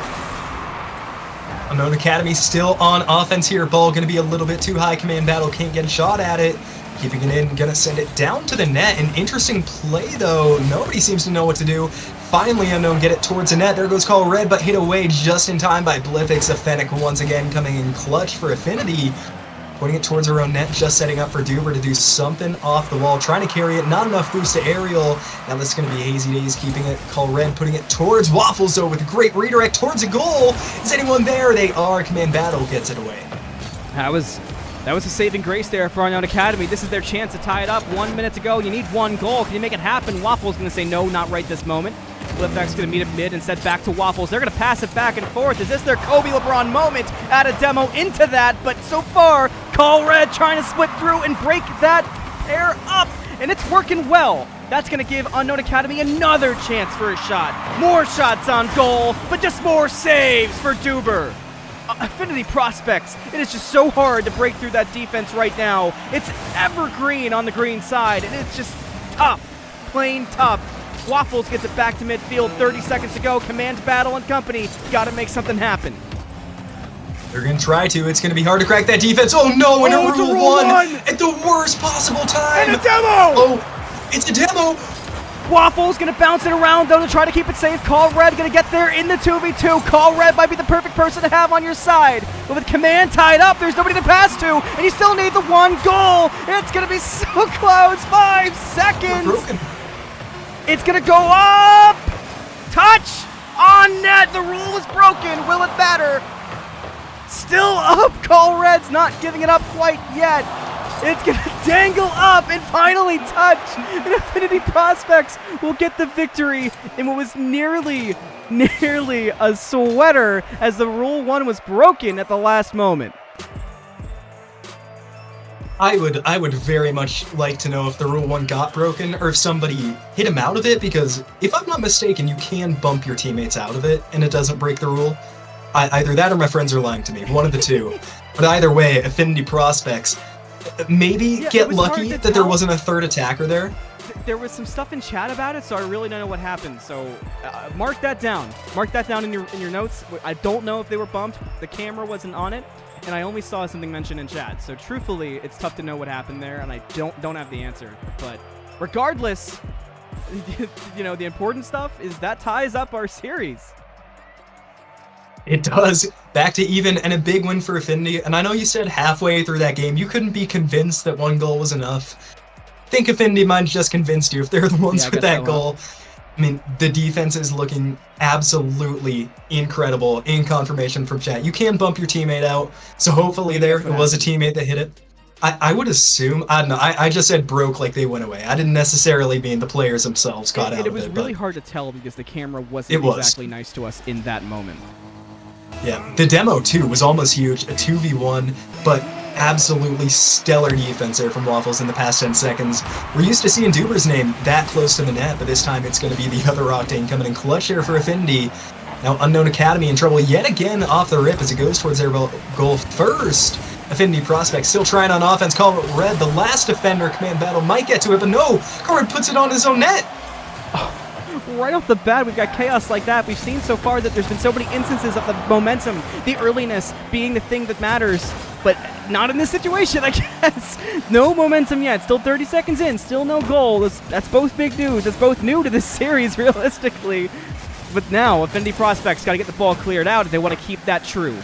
Unknown Academy still on offense here. Ball going to be a little bit too high. Command Battle can't get a shot at it. Keeping it in, going to send it down to the net. An interesting play, though. Nobody seems to know what to do. Finally, Unknown get it towards the net. There goes Call Red, but hit away just in time by Blifix. Fennec once again coming in clutch for Affinity. Putting it towards her own net, just setting up for Duber to do something off the wall. Trying to carry it, not enough boost to aerial. Now this is going to be Hazy Days keeping it. Call Red putting it towards Waffles, though, with a great redirect towards a goal. Is anyone there? They are. Command Battle gets it away. That was a saving grace there for Unknown Academy. This is their chance to tie it up. 1 minute to go. You need one goal. Can you make it happen? Waffles going to say no, not right this moment. Flipback's going to meet it mid and set back to Waffles. They're going to pass it back and forth. Is this their Kobe LeBron moment? Add a demo into that, but so far, Call Red trying to split through and break that pair up, and it's working well. That's going to give Unknown Academy another chance for a shot. More shots on goal, but just more saves for Duber. Affinity Prospects, it is just so hard to break through that defense right now. It's evergreen on the green side, and it's just tough, plain tough. Waffles gets it back to midfield, 30 seconds to go. Command Battle and company got to make something happen. They're going to try to. It's going to be hard to crack that defense. Oh no, and a rule one at the worst possible time. And a demo! Oh, it's a demo. Waffles going to bounce it around, though, to try to keep it safe. Call Red going to get there in the 2v2. Call Red might be the perfect person to have on your side. But with Command tied up, there's nobody to pass to, and you still need the one goal. It's going to be so close. 5 seconds. It's going to go up. Touch on net. The rule is broken. Will it matter? Still up. Call Red's not giving it up quite yet. It's going to dangle up and finally touch. And Affinity Prospects will get the victory in what was nearly a sweater as the Rule 1 was broken at the last moment. I would very much like to know if the Rule 1 got broken or if somebody hit him out of it, because if I'm not mistaken, you can bump your teammates out of it and it doesn't break the rule. Either that or my friends are lying to me, one of the two. But either way, Affinity Prospects, maybe get lucky that there wasn't a third attacker there. There was some stuff in chat about it, so I really don't know what happened. So mark that down. Mark that down in your notes. I don't know if they were bumped. The camera wasn't on it, and I only saw something mentioned in chat. So truthfully, it's tough to know what happened there, and I don't have the answer. But regardless, you know, the important stuff is that ties up our series. It does. Back to even, and a big win for Affinity. And I know you said halfway through that game you couldn't be convinced that 1 goal was enough. I think Affinity might have just convinced you if they're the ones with that goal. I mean, the defense is looking absolutely incredible in confirmation from chat. You can bump your teammate out, so hopefully it was a teammate that hit it. I would assume, I don't know, I just said broke like they went away. I didn't necessarily mean the players themselves got out of it. It was really hard to tell because the camera wasn't exactly nice to us in that moment. Yeah, the demo too was almost huge, a 2v1, but absolutely stellar defense there from Waffles in the past 10 seconds. We're used to seeing Duber's name that close to the net, but this time it's going to be the other Octane coming in clutch here for Affinity. Now Unknown Academy in trouble yet again off the rip as it goes towards their goal first. Affinity Prospect still trying on offense, call it red. The last defender, Command Battle, might get to it, but no! Card puts it on his own net! Right off the bat, we've got chaos like that. We've seen so far that there's been so many instances of the momentum, the earliness being the thing that matters, but not in this situation, I guess. No momentum yet. Still 30 seconds in. Still no goal. That's both big news. That's both new to this series, realistically. But now, Affinity Prospects got to get the ball cleared out if they want to keep that true.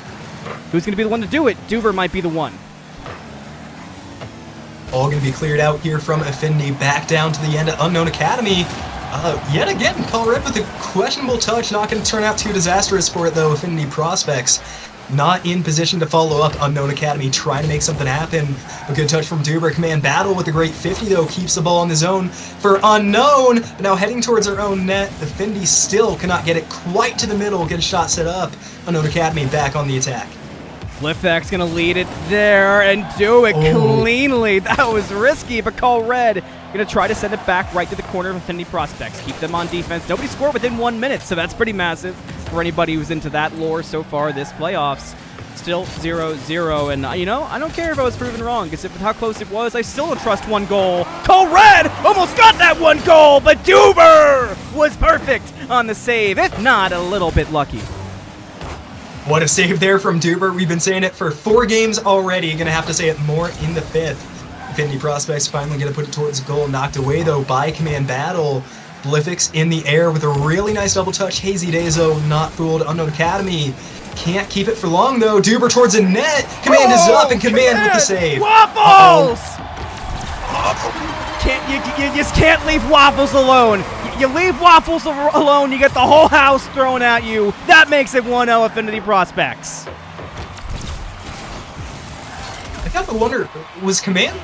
Who's going to be the one to do it? Duber might be the one. All going to be cleared out here from Affinity. Back down to the end of Unknown Academy. Yet again, Call Red with a questionable touch. Not going to turn out too disastrous for it, though. Affinity Prospects not in position to follow up. Unknown Academy trying to make something happen. A good touch from Duber. Command Battle with a great 50, though. Keeps the ball on the zone for Unknown. But now heading towards their own net. Affinity still cannot get it quite to the middle. Get a shot set up. Unknown Academy back on the attack. Lifex gonna lead it there and do it cleanly. That was risky, but Call Red gonna try to send it back right to the corner of Affinity Prospects. Keep them on defense. Nobody scored within 1 minute, so that's pretty massive for anybody who's into that lore so far this playoffs. Still 0-0, and you know, I don't care if I was proven wrong, because with how close it was, I still don't trust 1 goal. Call Red almost got that 1 goal, but Duber was perfect on the save, if not a little bit lucky. What a save there from Duber. We've been saying it for 4 games already. Gonna have to say it more in the 5th. Affinity Prospects finally gonna put it towards goal. Knocked away though by Command Battle. Blifix in the air with a really nice double touch. Hazy Days though not fooled. Unknown Academy can't keep it for long though. Duber towards the net. Command is up and Command with the save. Waffles! You just can't leave Waffles alone. You leave Waffles alone, you get the whole house thrown at you. That makes it 1-0 Affinity Prospects. I got to wonder, was Command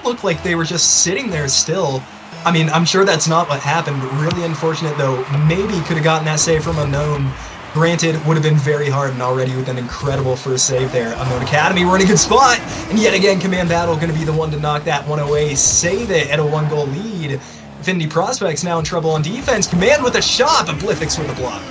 looked like they were just sitting there still. I mean, I'm sure that's not what happened, but really unfortunate though. Maybe could have gotten that save from Unknown. Granted, would have been very hard and already with an incredible first save there. Unknown Academy, we're in a good spot. And yet again, Command Battle going to be the one to knock that one away. Save it at a 1-goal lead. Affinity Prospects now in trouble on defense. Command with a shot, but Blifix with a block.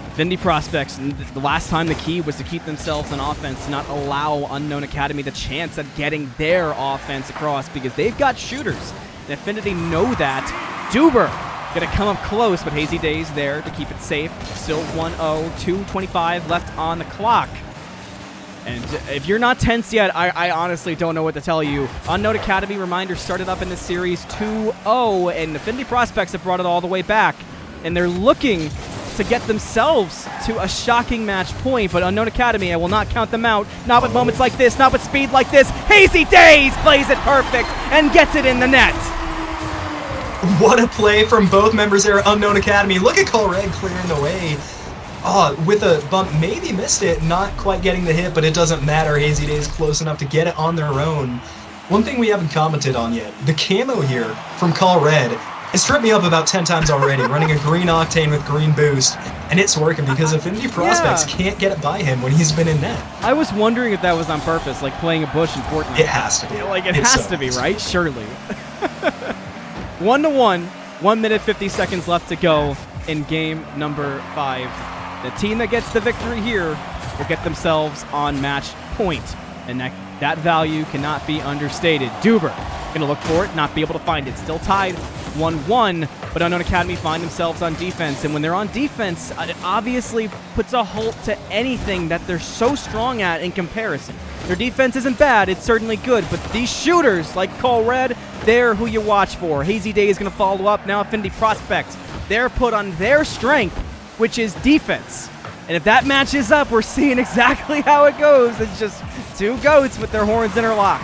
Affinity Prospects, the last time the key was to keep themselves on offense, to not allow Unknown Academy the chance at getting their offense across, because they've got shooters. And Affinity know that. Duber gonna come up close, but Hazy Days there to keep it safe. Still 1-0, 2:25 left on the clock. And if you're not tense yet, I honestly don't know what to tell you. Unknown Academy, reminder, started up in this series 2-0, and Affinity Prospects have brought it all the way back. And they're looking to get themselves to a shocking match point, but Unknown Academy, I will not count them out. Not with moments like this, not with speed like this. Hazy Days plays it perfect and gets it in the net. What a play from both members there at Unknown Academy. Look at Call Red clearing the way. With a bump, maybe missed it, not quite getting the hit, but it doesn't matter. Hazy Days close enough to get it on their own. One thing we haven't commented on yet, the camo here from Call Red has tripped me up about 10 times already, running a green Octane with green boost, and it's working because Affinity Prospects can't get it by him when he's been in net. I was wondering if that was on purpose, like playing a bush in Fortnite. It has to be. Like, it has to be, right? Surely. 1-1, 1 minute 50 seconds left to go in game number 5. The team that gets the victory here will get themselves on match point, and that value cannot be understated. Duber gonna look for it, not be able to find it. Still tied 1-1, but Unknown Academy find themselves on defense, and when they're on defense, it obviously puts a halt to anything that they're so strong at in comparison. Their defense isn't bad, it's certainly good, but these shooters, like Call Red, they're who you watch for. Hazy Day is gonna follow up. Now Affinity Prospects, they're put on their strength, which is defense. And if that matches up, we're seeing exactly how it goes. It's just two goats with their horns interlocked.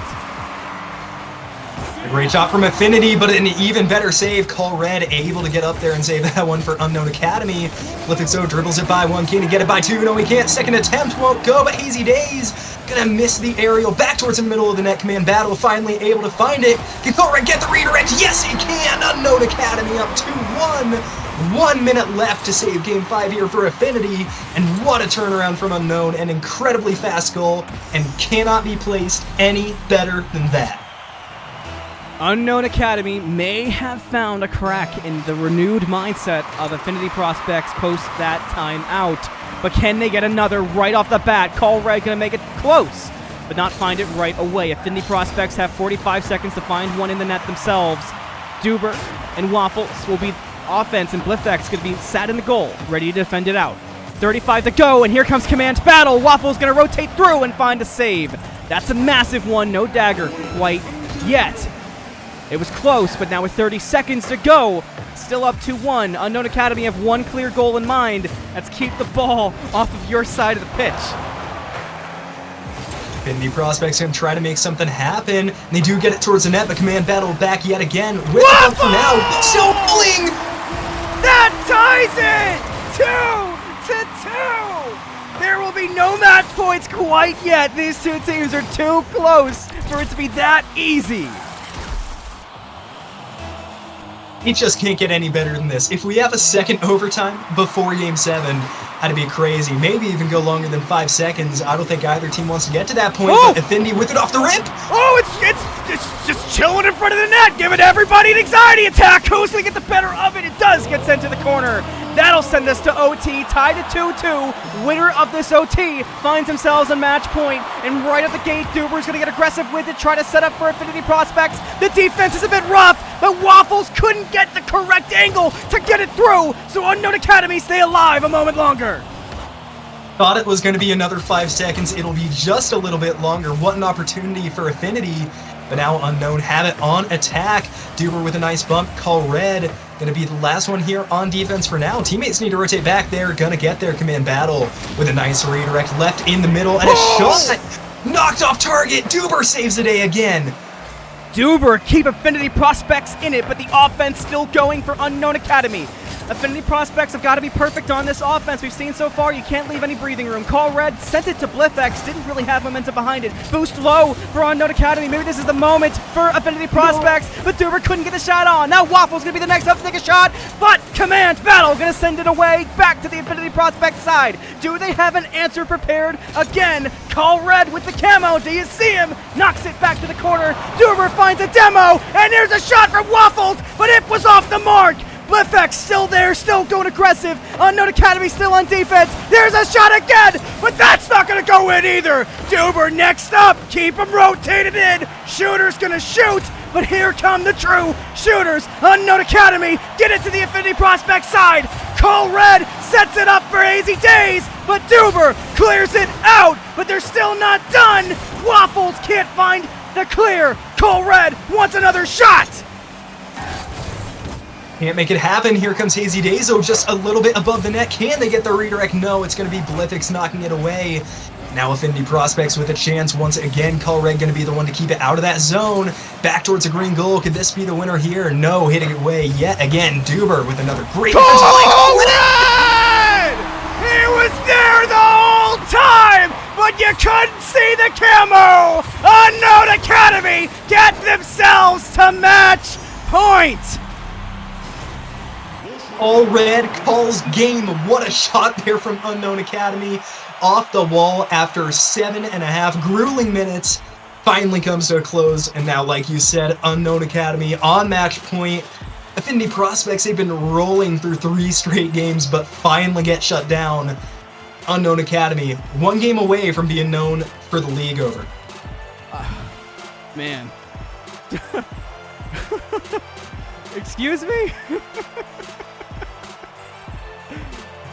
A great shot from Affinity, but an even better save. Call Red able to get up there and save that one for Unknown Academy. Flipixo dribbles it by one. Can he get it by two? No, he can't. Second attempt won't go, but Hazy Days gonna miss the aerial back towards the middle of the net. Command Battle finally able to find it. Can Call Red get the redirect? Yes, he can. Unknown Academy up 2-1. 1 minute left to save Game 5 here for Affinity, and what a turnaround from Unknown. An incredibly fast goal, and cannot be placed any better than that. Unknown Academy may have found a crack in the renewed mindset of Affinity prospects post that timeout, but can they get another right off the bat? Call Red gonna make it close, but not find it right away. Affinity prospects have 45 seconds to find one in the net themselves. Duber and Waffles will be offense, and Blifex gonna be sat in the goal, ready to defend it out. 35 to go, and here comes Command Battle. Waffles gonna rotate through and find a save. That's a massive one, no dagger quite yet. It was close, but now with 30 seconds to go, still up 2-1. Unknown Academy have one clear goal in mind. That's keep the ball off of your side of the pitch. Affinity prospects gonna try to make something happen. And they do get it towards the net, but Command Battle back yet again with the bump for now. Still pulling! That ties it! 2-2! There will be no match points quite yet. These two teams are too close for it to be that easy. It just can't get any better than this. If we have a second overtime before Game 7, that'd be crazy. Maybe even go longer than 5 seconds. I don't think either team wants to get to that point, but Affinity with it off the rip. Oh, it's just chilling in front of the net, giving everybody an anxiety attack. Who's going to get the better of it? It does get sent to the corner. That'll send us to OT, tied at 2-2. Winner of this OT finds themselves a match point, and right at the gate, Duber's going to get aggressive with it, try to set up for Affinity prospects. The defense is a bit rough, but Waffles couldn't get the correct angle to get it through, so Unknown Academy stay alive a moment longer. Thought it was going to be another 5 seconds. It'll be just a little bit longer. What an opportunity for Affinity. But now Unknown have it on attack. Duber with a nice bump. Call Red. Going to be the last one here on defense for now. Teammates need to rotate back. They're going to get their Command Battle with a nice redirect left in the middle. And a shot knocked off target. Duber saves the day again. Duber keep Affinity prospects in it, but the offense still going for Unknown Academy. Affinity prospects have got to be perfect on this offense we've seen so far. You can't leave any breathing room. Call Red sent it to Blifex, didn't really have momentum behind it. Boost low for Unknown Academy. Maybe this is the moment for Affinity prospects, but Duber couldn't get the shot on. Now Waffle's going to be the next up to take a shot, but Command Battle going to send it away back to the Affinity prospect side. Do they have an answer prepared? Again, Call Red with the camo. Do you see him? Knocks it back to the corner. Duber finds a demo, and there's a shot from Waffles, but it was off the mark. Blifex still there, still going aggressive. Unknown Academy still on defense. There's a shot again, but that's not going to go in either. Duber next up. Keep him rotated in. Shooter's going to shoot, but here come the true shooters. Unknown Academy get it to the Affinity prospect side. Call Red sets it up for Hazy Days, but Duber clears it out, but they're still not done. Waffles can't find the clear. Call Red wants another shot. Can't make it happen. Here comes Hazy Dazo just a little bit above the net. Can they get the redirect? No, it's going to be Blifex knocking it away. Now Affinity prospects with a chance once again. Call Red going to be the one to keep it out of that zone. Back towards the green goal. Could this be the winner here? No, hitting it away yet again. Duber with another great defensive play. Call Red! He was there the whole time, but you couldn't see the camo. Unknown Academy get themselves to match point. All Red calls game. What a shot there from Unknown Academy. Off the wall after 7.5 grueling minutes. Finally comes to a close. And now, like you said, Unknown Academy on match point. Affinity prospects, they've been rolling through 3 straight games, but finally get shut down. Unknown Academy, 1 game away from being known for the league over. Man. Excuse me?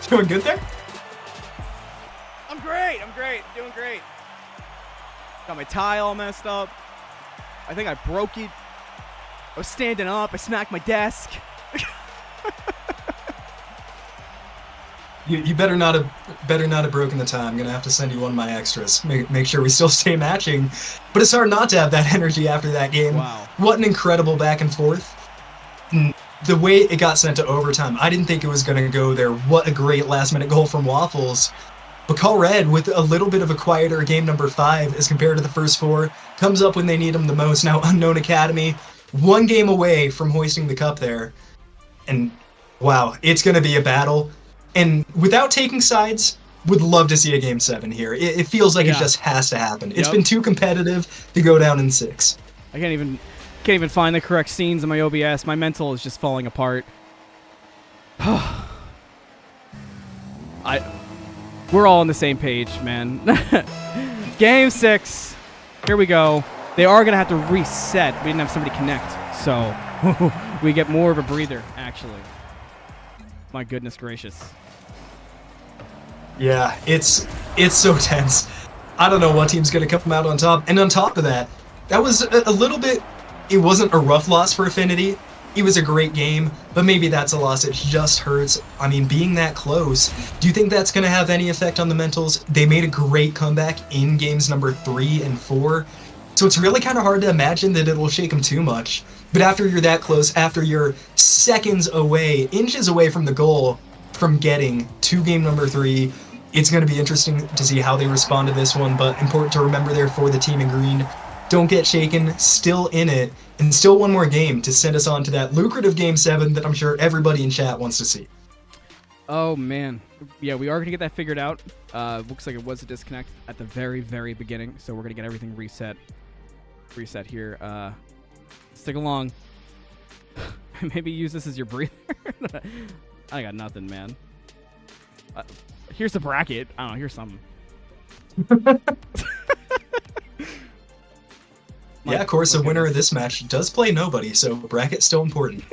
Doing good there? I'm great, doing great. Got my tie all messed up. I think I broke it. I was standing up, I smacked my desk. You better not have broken the tie. I'm gonna have to send you one of my extras. Make sure we still stay matching. But it's hard not to have that energy after that game. Wow. What an incredible back and forth. The way it got sent to overtime, I didn't think it was gonna go there. What a great last-minute goal from Waffles. But Call Red, with a little bit of a quieter game number 5 as compared to the first 4, comes up when they need him the most. Now Unknown Academy, 1 game away from hoisting the cup there. And wow, it's gonna be a battle. And without taking sides, would love to see a Game 7 here. It feels like it just has to happen. It's been too competitive to go down in 6. I can't even find the correct scenes in my OBS. My mental is just falling apart. We're all on the same page, man. Game 6. Here we go. They are going to have to reset. We didn't have somebody connect, so we get more of a breather, actually. My goodness gracious. Yeah, it's so tense. I don't know what team's going to come out on top. And on top of that, that was a little bit... It wasn't a rough loss for Affinity. It was a great game, but maybe that's a loss that just hurts. I mean, being that close, do you think that's going to have any effect on the mentals? They made a great comeback in games number 3 and 4, so it's really kind of hard to imagine that it'll shake them too much. But after you're that close, after you're seconds away, inches away from the goal, from getting to game number 3, it's going to be interesting to see how they respond to this one, but important to remember there for the team in green. Don't get shaken, still in it, and still one more game to send us on to that lucrative Game 7 that I'm sure everybody in chat wants to see. Oh, man. Yeah, we are going to get that figured out. Looks like it was a disconnect at the very, very beginning, so we're going to get everything reset here. Stick along. Maybe use this as your breather. I got nothing, man. Here's the bracket. I don't know, here's something. Yeah, of course, the winner of this match does play nobody, so bracket's still important.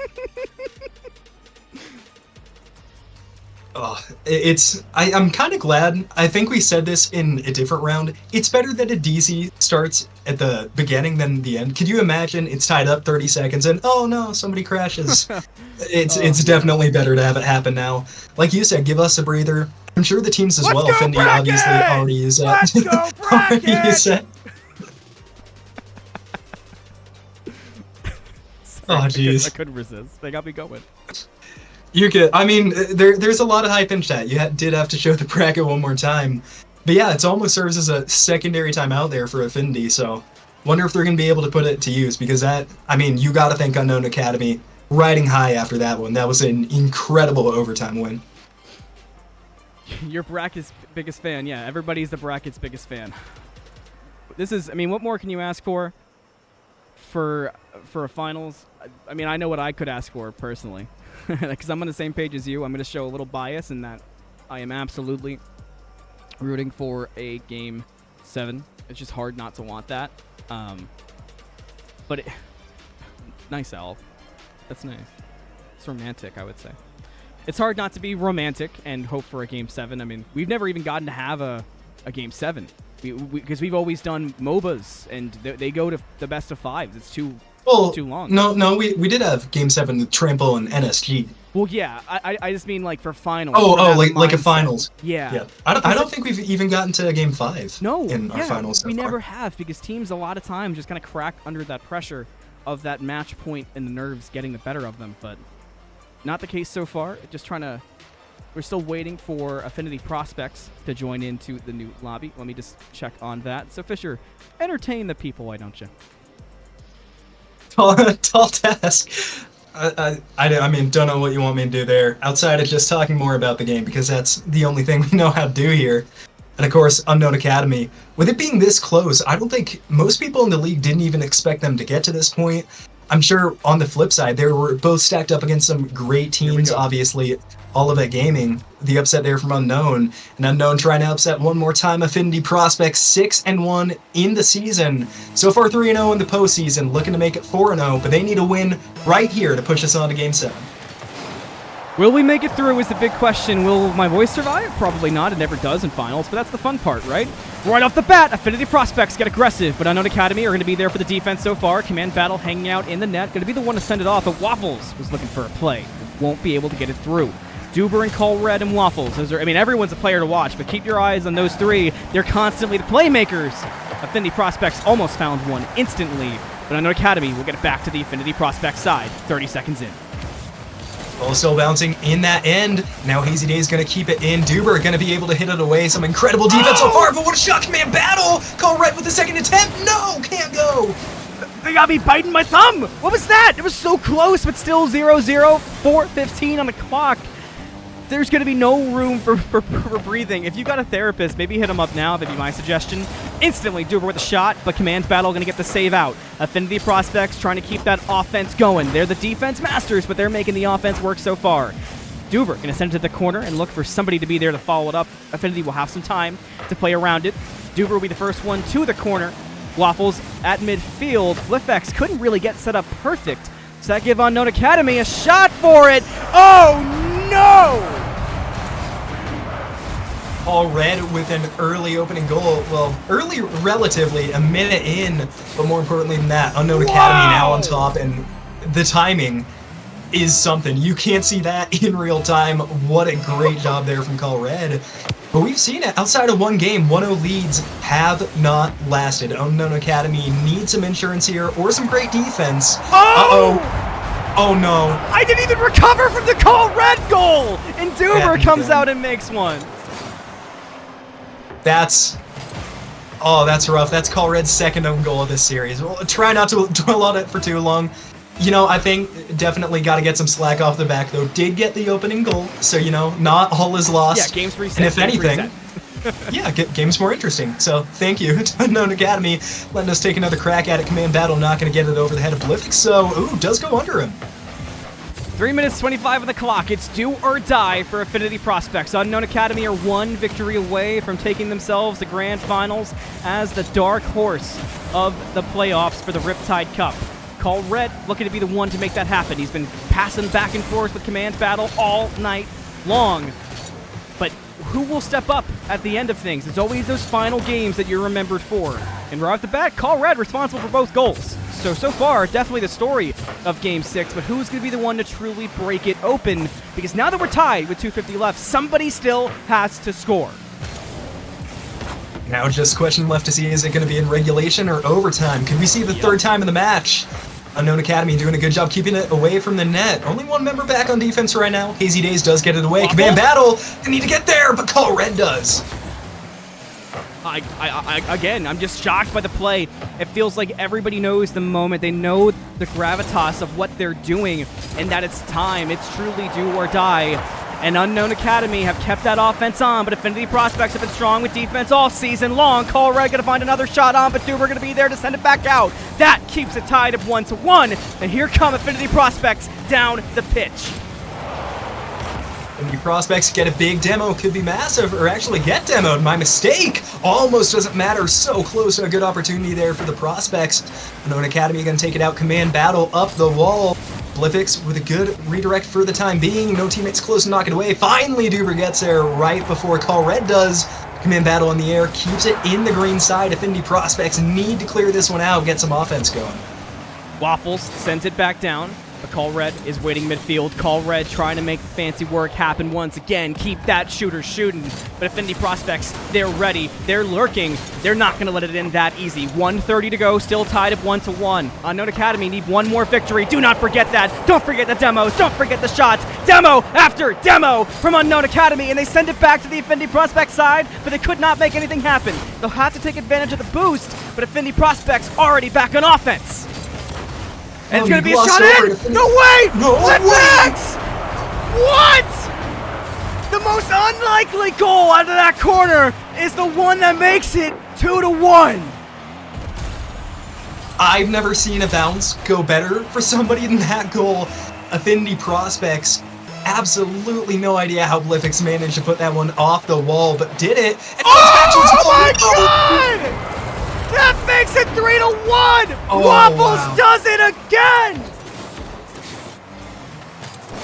I'm kind of glad. I think we said this in a different round. It's better that a DC starts at the beginning than the end. Could you imagine it's tied up 30 seconds and, oh no, somebody crashes? It's definitely better to have it happen now. Like you said, give us a breather. I'm sure the teams as well, Affinity obviously already use that. Let's go, bracket! Oh, jeez. I couldn't resist. They got me going. You could. I mean, there's a lot of hype in chat. You did have to show the bracket one more time. But yeah, it almost serves as a secondary timeout there for Affinity, so wonder if they're going to be able to put it to use, because that, I mean, you got to thank Unknown Academy riding high after that one. That was an incredible overtime win. Your bracket's biggest fan. Yeah, everybody's the bracket's biggest fan. This is, I mean, what more can you ask for a finals? I mean, I know what I could ask for personally, because I'm on the same page as you. I'm going to show a little bias in that I am absolutely rooting for a Game 7. It's just hard not to want that. But nice, Al. That's nice. It's romantic, I would say. It's hard not to be romantic and hope for a Game 7. I mean, we've never even gotten to have a Game 7. Because we've always done MOBAs, and they go to the best of 5s. It's too long. No, we did have Game 7 with Trample and NSG. Well, yeah, I just mean like for finals. Like a finals. Yeah. I don't think we've even gotten to Game 5 in our finals so we far. never have, because teams a lot of times just kind of crack under that pressure of that match point and the nerves getting the better of them, but not the case so far. We're still waiting for Affinity prospects to join into the new lobby. Let me just check on that. So, Fisher, entertain the people, why don't you? Tall task. I mean, don't know what you want me to do there, outside of just talking more about the game, because that's the only thing we know how to do here. And of course, Unknown Academy. With it being this close, I don't think most people in the league didn't even expect them to get to this point. I'm sure on the flip side, they were both stacked up against some great teams, obviously. Olivet Gaming, the upset there from Unknown. And Unknown trying to upset one more time Affinity prospects, 6-1 in the season. So far 3-0 in the postseason, looking to make it 4-0, but they need a win right here to push us on to Game 7. Will we make it through is the big question. Will my voice survive? Probably not. It never does in finals, but that's the fun part, right? Right off the bat, Affinity prospects get aggressive, but Unknown Academy are going to be there for the defense so far. Command Battle hanging out in the net. Going to be the one to send it off, but Waffles was looking for a play. Won't be able to get it through. Duber and Call Red and Waffles. Those are, I mean, everyone's a player to watch, but keep your eyes on those three. They're constantly the playmakers. Affinity Prospects almost found one instantly, but Unknown Academy will get it back to the Affinity Prospect side 30 seconds in. Ball still bouncing in that end. Now Hazy Day's gonna keep it in. Duber gonna be able to hit it away. Some incredible defense so far, but what a shot command battle! Call Red with the second attempt. No, can't go. They got me biting my thumb! What was that? It was so close, but still 0-0, 4:15 on the clock. There's going to be no room for breathing. If you got a therapist, maybe hit him up now. That'd be my suggestion. Instantly, Duber with a shot, but Command Battle going to get the save out. Affinity Prospects trying to keep that offense going. They're the defense masters, but they're making the offense work so far. Duber going to send it to the corner and look for somebody to be there to follow it up. Affinity will have some time to play around it. Duber will be the first one to the corner. Waffles at midfield. Flifex couldn't really get set up perfect. So that give Unknown Academy a shot for it. Oh, no! All Red with an early opening goal. Well, early relatively, a minute in, but more importantly than that, Unknown Academy now on top, and the timing is something. You can't see that in real time. What a great job there from Call Red. But we've seen it. Outside of one game, 1-0 leads have not lasted. Unknown Academy needs some insurance here or some great defense. Oh! Oh no. I didn't even recover from the Call Red goal! And Duber comes out and makes one. That's rough. That's Call Red's second own goal of this series. Well, try not to dwell on it for too long. You know, I think definitely got to get some slack off the back, though. Did get the opening goal, so, you know, not all is lost. Yeah, game's reset. And if anything, yeah, game's more interesting. So thank you to Unknown Academy letting us take another crack at it. Command Battle not going to get it over the head of Blifix, so, ooh, does go under him. 3 minutes 25 on the clock. It's do or die for Affinity Prospects. Unknown Academy are one victory away from taking themselves the grand finals as the dark horse of the playoffs for the Riptide Cup. Call Red looking to be the one to make that happen. He's been passing back and forth with Command Battle all night long. But who will step up at the end of things? It's always those final games that you're remembered for. And right off the bat, Call Red responsible for both goals. So far, definitely the story of Game 6, but who's going to be the one to truly break it open? Because now that we're tied with 2:50 left, somebody still has to score. Now just a question left to see, is it going to be in regulation or overtime? Could we see the third time in the match? Unknown Academy doing a good job keeping it away from the net. Only one member back on defense right now. Hazy Days does get it away. Waffles? Command Battle, they need to get there, but Call Red does. Again, I'm just shocked by the play. It feels like everybody knows the moment. They know the gravitas of what they're doing and that it's time. It's truly do or die. And Unknown Academy have kept that offense on, but Affinity Prospects have been strong with defense all season long. Call Red going to find another shot on, but Duber going to be there to send it back out. That keeps it tied at 1-1. And here come Affinity Prospects down the pitch. Affinity Prospects get a big demo, could be massive, or actually get demoed. My mistake! Almost doesn't matter, so close to a good opportunity there for the Prospects. Unknown Academy gonna take it out, Command Battle up the wall. Blifix with a good redirect for the time being. No teammates close to knock it away. Finally, Duber gets there right before Call Red does. Command Battle in the air, keeps it in the green side. Affinity Prospects need to clear this one out, get some offense going. Waffles sends it back down. But Call Red is waiting midfield. Call Red trying to make the fancy work happen once again. Keep that shooter shooting. But Affinity Prospects, they're ready. They're lurking. They're not going to let it end that easy. 1:30 to go. Still tied at 1-1. Unknown Academy need one more victory. Do not forget that. Don't forget the demos. Don't forget the shots. Demo after demo from Unknown Academy. And they send it back to the Affinity Prospects side. But they could not make anything happen. They'll have to take advantage of the boost. But Affinity Prospects already back on offense. And it's going to be a shot in! No way! No way! What? The most unlikely goal out of that corner is the one that makes it 2-1. I've never seen a bounce go better for somebody than that goal. Affinity Prospects, absolutely no idea how Blifix managed to put that one off the wall, but did it. And oh my God! That makes it 3-1! Oh, Waffles wow. does it again!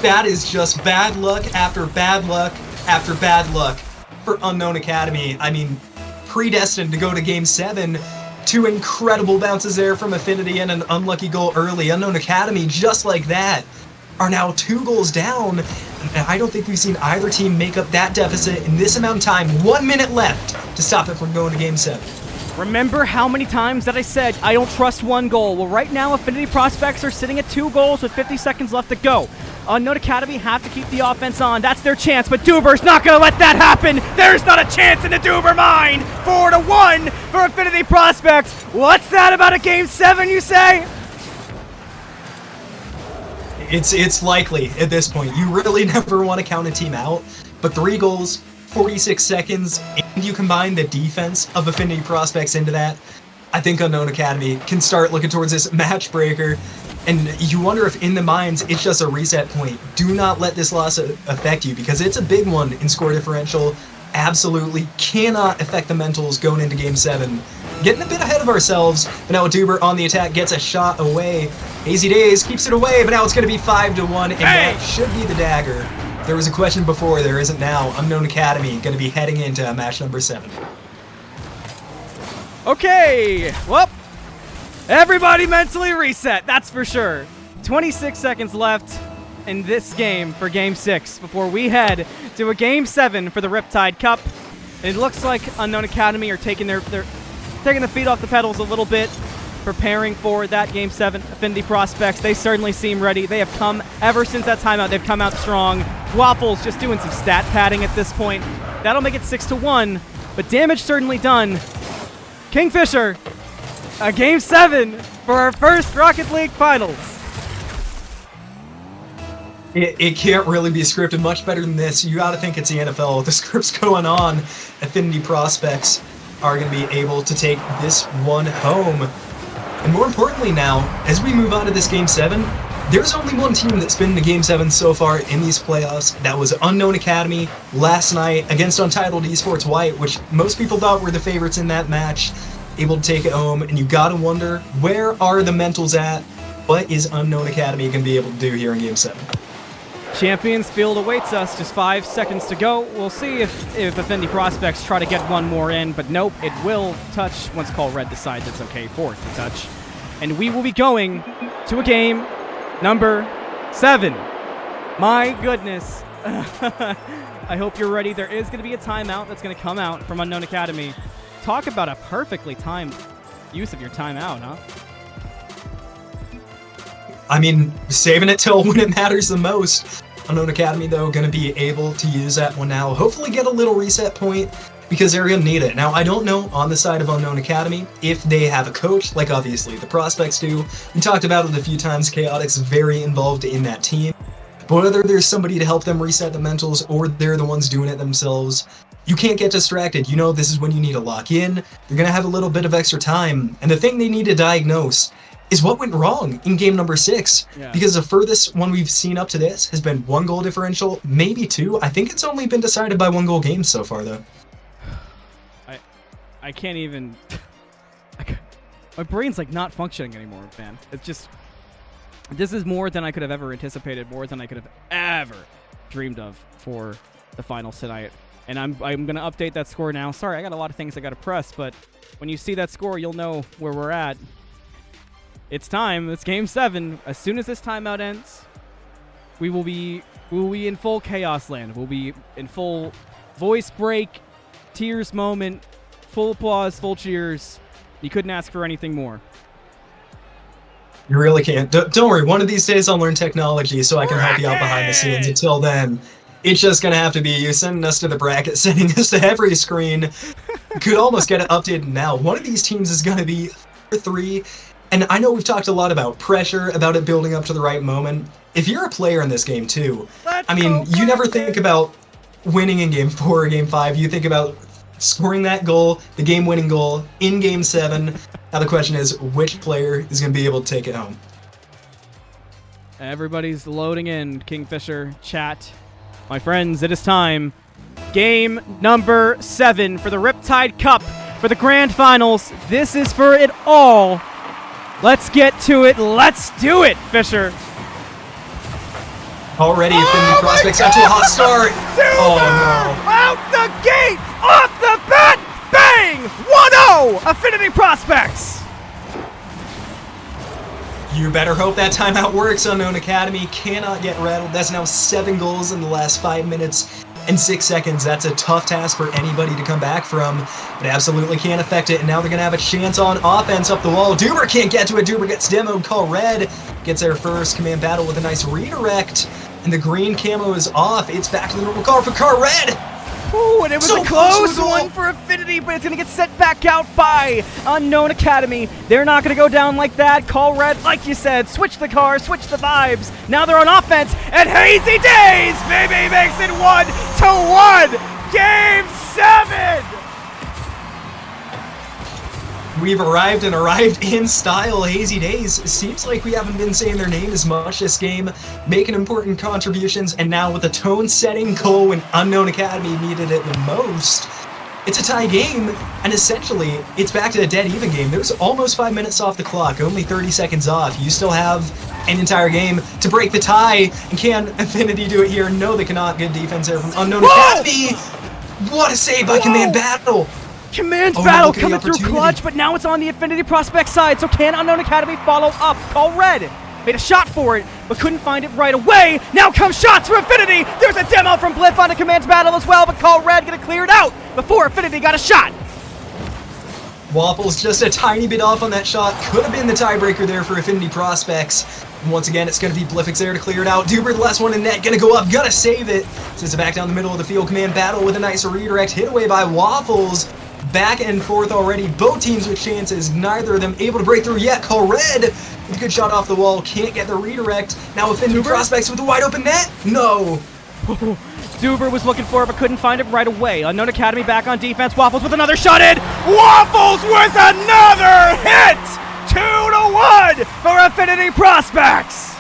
That is just bad luck after bad luck after bad luck for Unknown Academy. I mean, predestined to go to Game 7. Two incredible bounces there from Affinity and an unlucky goal early. Unknown Academy, just like that, are now 2 goals down. And I don't think we've seen either team make up that deficit in this amount of time. 1 minute left to stop it from going to Game 7. Remember how many times that I said I don't trust 1 goal? Well, right now, Affinity Prospects are sitting at 2 goals with 50 seconds left to go. Unknown Academy have to keep the offense on. That's their chance, but Duber's not going to let that happen. There's not a chance in the Duber mind. 4-1 for Affinity Prospects. What's that about a Game 7, you say? It's likely at this point. You really never want to count a team out, but 3 goals, 46 seconds, and you combine the defense of Affinity Prospects into that, I think Unknown Academy can start looking towards this match breaker. And you wonder if in the minds it's just a reset point. Do not let this loss affect you, because it's a big one in score differential. Absolutely cannot affect the mentals going into Game 7. Getting a bit ahead of ourselves, but now Duber on the attack gets a shot away. Hazy Days keeps it away, but now it's going to be 5-1, and that should be the dagger. There was a question before, there isn't now. Unknown Academy going to be heading into match number 7. Okay, well, everybody mentally reset, that's for sure. 26 seconds left in this game for Game 6 before we head to a Game 7 for the Riptide Cup. It looks like Unknown Academy are taking taking the feet off the pedals a little bit, preparing for that Game 7. Affinity Prospects, they certainly seem ready. They have come, ever since that timeout, they've come out strong. Waffles just doing some stat padding at this point. That'll make it 6-1, but damage certainly done. KingFsher, a Game 7 for our first Rocket League Finals. It can't really be scripted much better than this. You gotta think it's the NFL. The script's going on. Affinity Prospects are gonna be able to take this one home. And more importantly now, as we move on to this Game 7, there's only one team that's been to Game 7 so far in these playoffs. That was Unknown Academy last night against Untitled Esports White, which most people thought were the favorites in that match. Able to take it home, and you gotta wonder, where are the mentals at? What is Unknown Academy gonna be able to do here in Game 7? Champions Field awaits us, just 5 seconds to go. We'll see if Affinity Prospects try to get one more in, but nope, it will touch once Call Red decides it's okay for it to touch. And we will be going to a game number 7. My goodness. I hope you're ready. There is going to be a timeout that's going to come out from Unknown Academy. Talk about a perfectly timed use of your timeout, huh? I mean, saving it till when it matters the most. Unknown Academy, though, going to be able to use that one now. Hopefully get a little reset point, because they're going to need it. Now, I don't know on the side of Unknown Academy if they have a coach, like obviously the Prospects do. We talked about it a few times. Chaotic's very involved in that team. But whether there's somebody to help them reset the mentals or they're the ones doing it themselves, you can't get distracted. You know, this is when you need to lock in. You're going to have a little bit of extra time. And the thing they need to diagnose is what went wrong in game number 6. Yeah. Because the furthest one we've seen up to this has been 1 goal differential, maybe 2. I think it's only been decided by 1 goal games so far, though. I can't even... My brain's like not functioning anymore, man. It's just... This is more than I could have ever anticipated, more than I could have ever dreamed of for the finals tonight. And I'm going to update that score now. Sorry, I got a lot of things I got to press, but when you see that score, you'll know where we're at. It's time. It's Game 7. As soon as this timeout ends, we will be in full chaos land. We'll be in full voice break, tears moment, full applause, full cheers. You couldn't ask for anything more. You really can't. Don't worry. One of these days I'll learn technology so I can help you out behind the scenes. Until then, it's just going to have to be you sending us to the bracket, sending us to every screen. Could almost get it updated now. One of these teams is going to be 3. And I know we've talked a lot about pressure, about it building up to the right moment. If you're a player in this game too, I mean, you never think about winning in game 4 or game 5. You think about scoring that goal, the game-winning goal, in game 7. Now the question is, which player is going to be able to take it home? Everybody's loading in, KingFsher chat. My friends, it is time. Game number 7 for the Riptide Cup, for the Grand Finals. This is for it all. Let's get to it. Let's do it, Fisher. Already, Affinity Prospects out to a hot start. Oh, no. Out the gate, off the bat, bang! 1-0, Affinity Prospects. You better hope that timeout works. Unknown Academy cannot get rattled. That's now 7 goals in the last 5 minutes and 6 seconds. That's a tough task for anybody to come back from. It absolutely can't affect it. And now they're going to have a chance on offense up the wall. Duber can't get to it. Duber gets demoed. Call red. Gets there first. Command Battle with a nice redirect. And the green camo is off. It's back to the normal car for Car Red. Ooh, and it was So a close close to the one goal. for Affinity, but it's going to get sent back out by Unknown Academy. They're not going to go down like that. Call red, like you said. Switch the car, switch the vibes. Now they're on offense, and Hazy Days, baby, makes it 1-1. Game 7. We've arrived and arrived in style. Hazy Days. Seems like we haven't been saying their name as much this game, making important contributions, and now with a tone-setting goal when Unknown Academy needed it the most, it's a tie game, and essentially, it's back to a dead-even game. There's almost 5 minutes off the clock, only 30 seconds off. You still have an entire game to break the tie, and can Affinity do it here? No, they cannot. Good defense there from Unknown Academy. What a save by Command Battle. Command Oh, Battle look at the coming through opportunity. clutch, but now it's on the Affinity Prospect side, so can Unknown Academy follow up? Call red. Made a shot for it, but couldn't find it right away. Now come shots for Affinity. There's a demo from Bliff onto Command's Battle as well, but Call red gonna clear it out before Affinity got a shot. Waffles just a tiny bit off on that shot. Could have been the tiebreaker there for Affinity Prospects. And once again, it's going to be Bliffix there to clear it out. Duber, the last one in net, going to go up, gonna save it. Sends it back down the middle of the field. Command Battle with a nice redirect. Hit away by Waffles. Back and forth already. Both teams with chances. Neither of them able to break through yet. Call red. With a good shot off the wall. Can't get the redirect. Now Affinity Prospects with a wide open net. No. Duber was looking for it, but couldn't find it right away. Unknown Academy back on defense. Waffles with another shot in. Waffles with another hit! 2-1 for Affinity Prospects.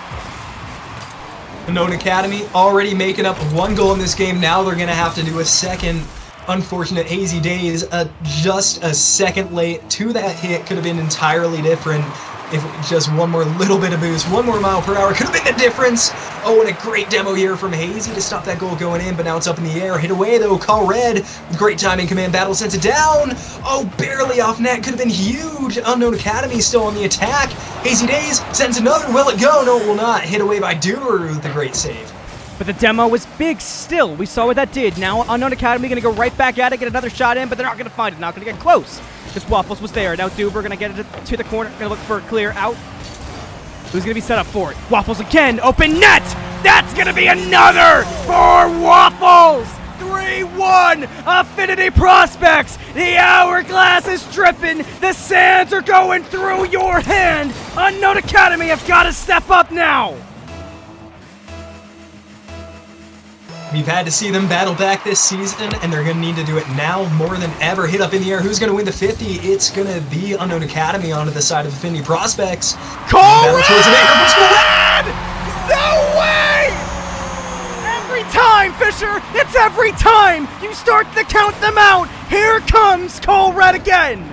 Unknown Academy already making up 1 goal in this game. Now they're going to have to do a second. Unfortunate. Hazy Days, just a second late to that hit. Could have been entirely different if just one more little bit of boost, 1 more mile per hour could have been the difference. Oh, and a great demo here from Hazy to stop that goal going in, but now it's up in the air. Hit away though. Call red with great timing. Command Battle sends it down. Oh, barely off net. Could have been huge. Unknown Academy still on the attack. Hazy Days sends another. Will it go? No, it will not. Hit away by Duber with the great save. But the demo was big still. We saw what that did. Now Unknown Academy going to go right back at it, get another shot in, but they're not going to find it. Not going to get close. Because Waffles was there. Now Duber going to get it to the corner. Going to look for a clear out. Who's going to be set up for it? Waffles again. Open net. That's going to be another for Waffles. 3-1. Affinity Prospects. The hourglass is dripping. The sands are going through your hand. Unknown Academy have got to step up now. We've had to see them battle back this season, and they're going to need to do it now more than ever. Hit up in the air. Who's going to win the 50? It's going to be Unknown Academy onto the side of Affinity Prospects. Call Battle towards an anchor. Let's go red! No way! Every time, Fisher! It's every time! You start to count them out! Here comes Call Red again!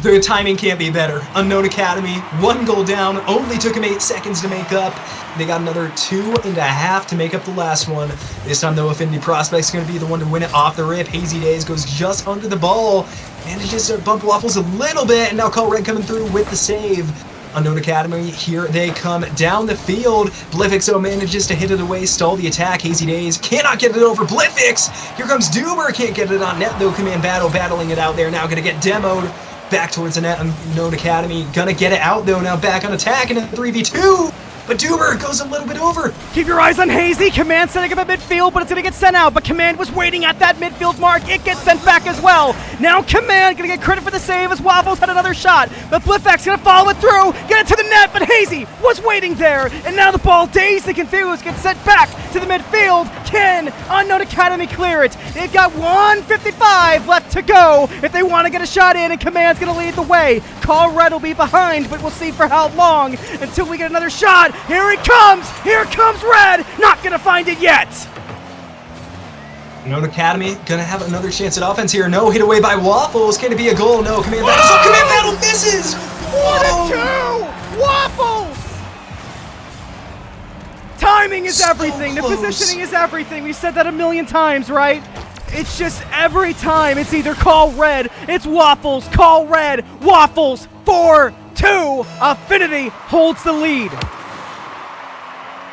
The timing can't be better. Unknown Academy, 1 goal down, only took him 8 seconds to make up. They got another 2.5 to make up the last one. This time though, Affinity Prospects going to be the one to win it off the rip. Hazy Days goes just under the ball, manages to bump Waffles a little bit, and now Call Red coming through with the save. Unknown Academy, here they come down the field. Bliffix manages to hit it away, stall the attack. Hazy Days cannot get it over. Bliffix! Here comes Duber, can't get it on net though. Command Battle battling it out there, now going to get demoed. Back towards the net. Unknown Academy gonna get it out though, now back on attack in a 3v2. But Duber goes a little bit over. Keep your eyes on Hazy. Command setting up at midfield, but it's going to get sent out. But Command was waiting at that midfield mark. It gets sent back as well. Now Command going to get credit for the save as Waffles had another shot. But Bliffx going to follow it through, get it to the net, but Hazy was waiting there. And now the ball, dazed and confused, gets sent back to the midfield. Can Unknown Academy clear it? They've got 1:55 left to go if they want to get a shot in, and Command's going to lead the way. Call Red will be behind, but we'll see for how long until we get another shot. Here it comes! Here comes Red! Not gonna find it yet! Unknown Academy gonna have another chance at offense here. No, hit away by Waffles. Can it be a goal? No, Command Battle. So Command Battle misses! 1-2! Waffles! Timing is So everything. The close. positioning is everything. We've said that a million times, right? It's just every time it's either call red, it's waffles, call red, waffles, 4-2. Affinity holds the lead.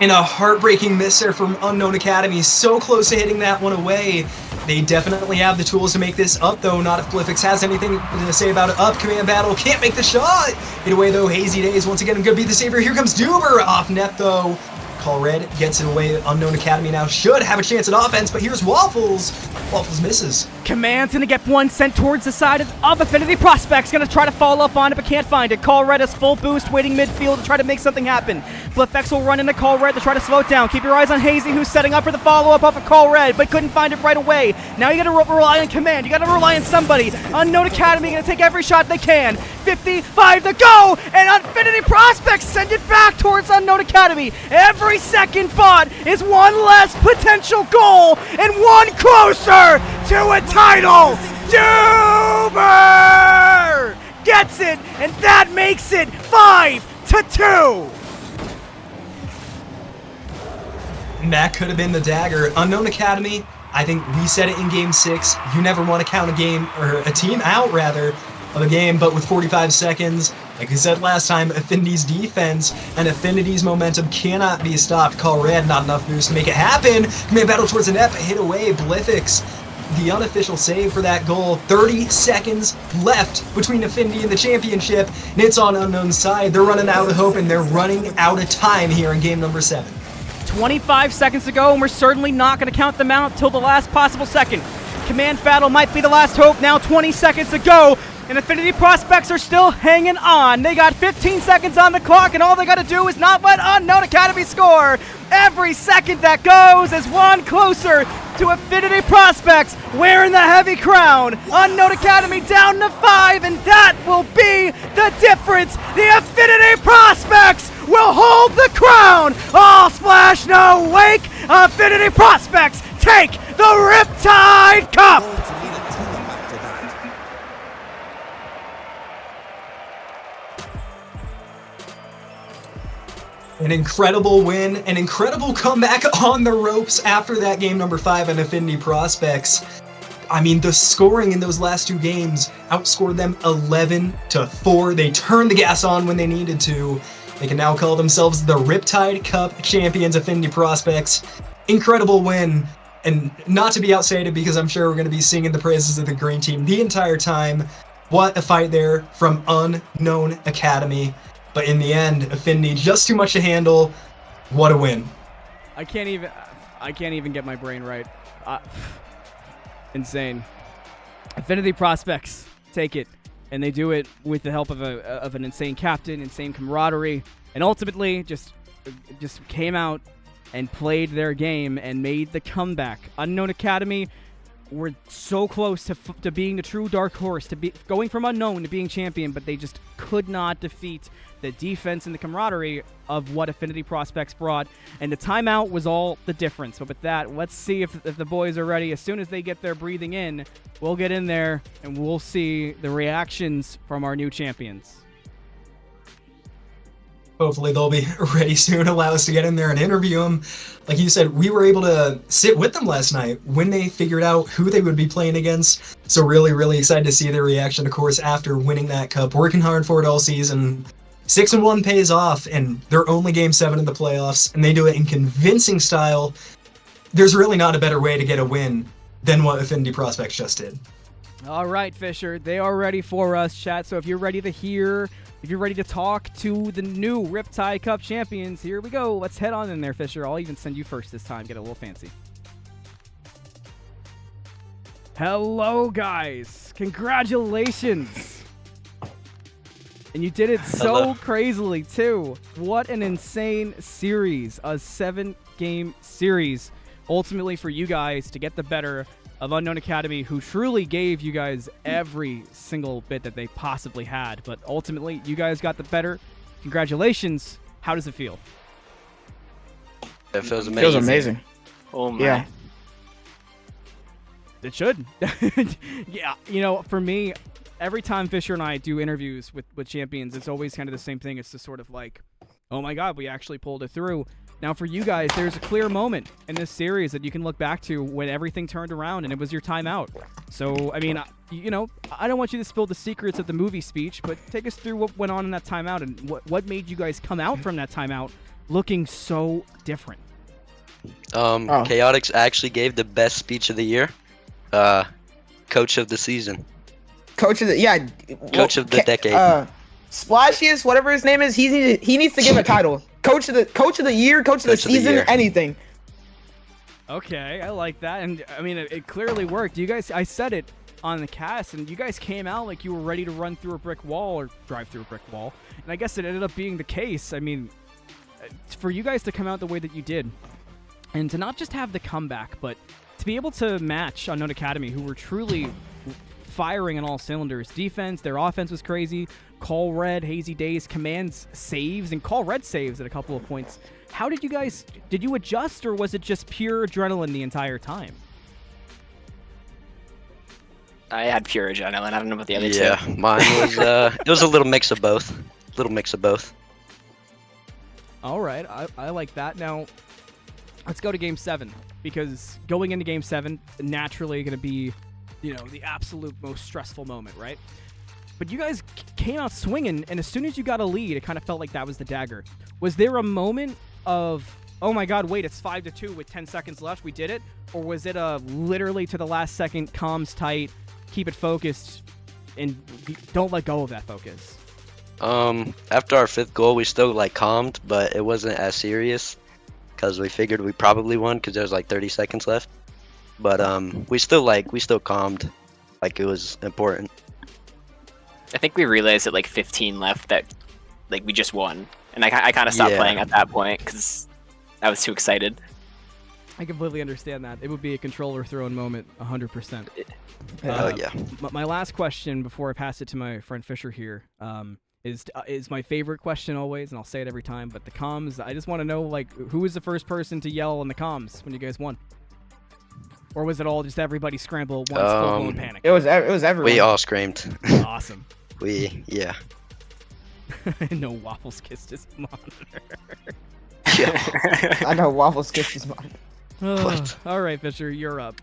And a heartbreaking miss there from Unknown Academy. So close to hitting that one away. They definitely have the tools to make this up, though. Not if Glyphix has anything to say about it. Up, command battle, can't make the shot. Hit away, though. Hazy Days, once again, gonna be the savior. Here comes Doomer, off net, though. Call red, gets it away. Unknown Academy now should have a chance at offense, but here's Waffles. Waffles misses. Command's gonna get one sent towards the side of Affinity Prospects. Gonna try to follow up on it, but can't find it. Call red has full boost, waiting midfield to try to make something happen. Glyphix will run into Call red to try to slow it down. Keep your eyes on Hazy, who's setting up for the follow-up off of Call red, but couldn't find it right away. Now you gotta rely on Command. You gotta rely on somebody. Unknown Academy gonna take every shot they can. 55 to go, and Affinity Prospects send it back towards Unknown Academy. Every second fought is one less potential goal and one closer to a title. Doomer gets it, and that makes it 5-2. And that could have been the dagger. Unknown Academy, I think we said it in Game 6. You never want to count a game, or a team out, rather, of a game, but with 45 seconds, like we said last time, Affinity's defense and Affinity's momentum cannot be stopped. Call red, not enough boost to make it happen. Command battle towards the net, hit away. Glyphix, the unofficial save for that goal. 30 seconds left between Affinity and the championship, and it's on Unknown's side. They're running out of hope, and they're running out of time here in game number 7. 25 seconds to go, and we're certainly not going to count them out till the last possible second. Command battle might be the last hope. Now 20 seconds to go, and Affinity Prospects are still hanging on. They got 15 seconds on the clock, and all they got to do is not let Unknown Academy score. Every second that goes is one closer to Affinity Prospects wearing the heavy crown. Unknown Academy down to 5, and that will be the difference. The Affinity Prospects will hold the crown. All splash, no wake. Affinity Prospects take the Riptide Cup. An incredible win, an incredible comeback on the ropes after that game number 5 in Affinity Prospects. I mean, the scoring in those last 2 games outscored them 11-4. They turned the gas on when they needed to. They can now call themselves the Riptide Cup champions, Affinity Prospects. Incredible win, and not to be outstated because I'm sure we're going to be singing the praises of the green team the entire time. What a fight there from Unknown Academy. But in the end, Affinity just too much to handle. What a win. I can't even get my brain right. Insane. Affinity Prospects take it, and they do it with the help of an insane captain, insane camaraderie, and ultimately just came out and played their game and made the comeback. Unknown Academy were so close to being the true dark horse, going from unknown to being champion, but they just could not defeat the defense and the camaraderie of what Affinity Prospects brought, and the timeout was all the difference. But with that, let's see if the boys are ready. As soon as they get their breathing in, we'll get in there and we'll see the reactions from our new champions. Hopefully they'll be ready soon, allow us to get in there and interview them. Like you said, we were able to sit with them last night when they figured out who they would be playing against. So really, really excited to see their reaction, of course, after winning that cup, working hard for it all season. 6-1 pays off, and they're only Game 7 in the playoffs, and they do it in convincing style. There's really not a better way to get a win than what Affinity Prospects just did. All right, Fisher, they are ready for us, chat. So if you're ready to talk to the new Riptide Cup champions, here we go. Let's head on in there, Fisher. I'll even send you first this time. Get a little fancy. Hello, guys. Congratulations. And you did it so crazily, too. What an insane series. A 7-game series, ultimately for you guys to get the better of Unknown Academy, who truly gave you guys every single bit that they possibly had. But ultimately, you guys got the better. Congratulations. How does it feel? It feels amazing. Feels amazing. Oh, man. Yeah. It should. Yeah, you know, for me, every time Fisher and I do interviews with champions, it's always kind of the same thing. It's just sort of like, oh my God, we actually pulled it through. Now for you guys, there's a clear moment in this series that you can look back to when everything turned around and it was your timeout. So, I mean, you know, I don't want you to spill the secrets of the movie speech, but take us through what went on in that timeout and what made you guys come out from that timeout looking so different. Chaotix actually gave the best speech of the year. Coach of the season. Coach of the decade. Splashiest, whatever his name is, he needs to give a title. Coach of the year, coach of the season, anything. Okay, I like that, and I mean it clearly worked. You guys, I said it on the cast, and you guys came out like you were ready to run through a brick wall or drive through a brick wall, and I guess it ended up being the case. I mean, for you guys to come out the way that you did, and to not just have the comeback, but to be able to match Unknown Academy, who were truly firing on all cylinders. Defense, their offense was crazy. Call Red, Hazy Days, commands saves, and Call Red saves at a couple of points. How did you guys, did you adjust, or was it just pure adrenaline the entire time? I had pure adrenaline. I don't know about the other two. Yeah, mine was, it was a little mix of both. All right, I like that. Now, let's go to Game 7, because going into Game 7, naturally going to be, you know, the absolute most stressful moment, right? But you guys came out swinging, and as soon as you got a lead, it kind of felt like that was the dagger. Was there a moment of, oh my god, wait, it's 5-2 with 10 seconds left, we did it? Or was it a literally to the last second, comms tight, keep it focused, and don't let go of that focus? After our 5th goal, we still like calmed, but it wasn't as serious because we figured we probably won because there was like 30 seconds left. But we still calmed, like it was important. I think we realized at like 15 left that like we just won, and I kind of stopped playing at that point because I was too excited. I completely understand that. It would be a controller throwing moment, 100%. Yeah. My last question before I pass it to my friend Fisher here is my favorite question always, and I'll say it every time. But the comms, I just want to know, like, who was the first person to yell in the comms when you guys won? Or was it all just everybody scramble once, full-blown panic? It was everyone. We all screamed. Awesome. Yeah. No, Waffles kissed his monitor. Yeah. I know Waffles kissed his monitor. All right, Fisher, you're up.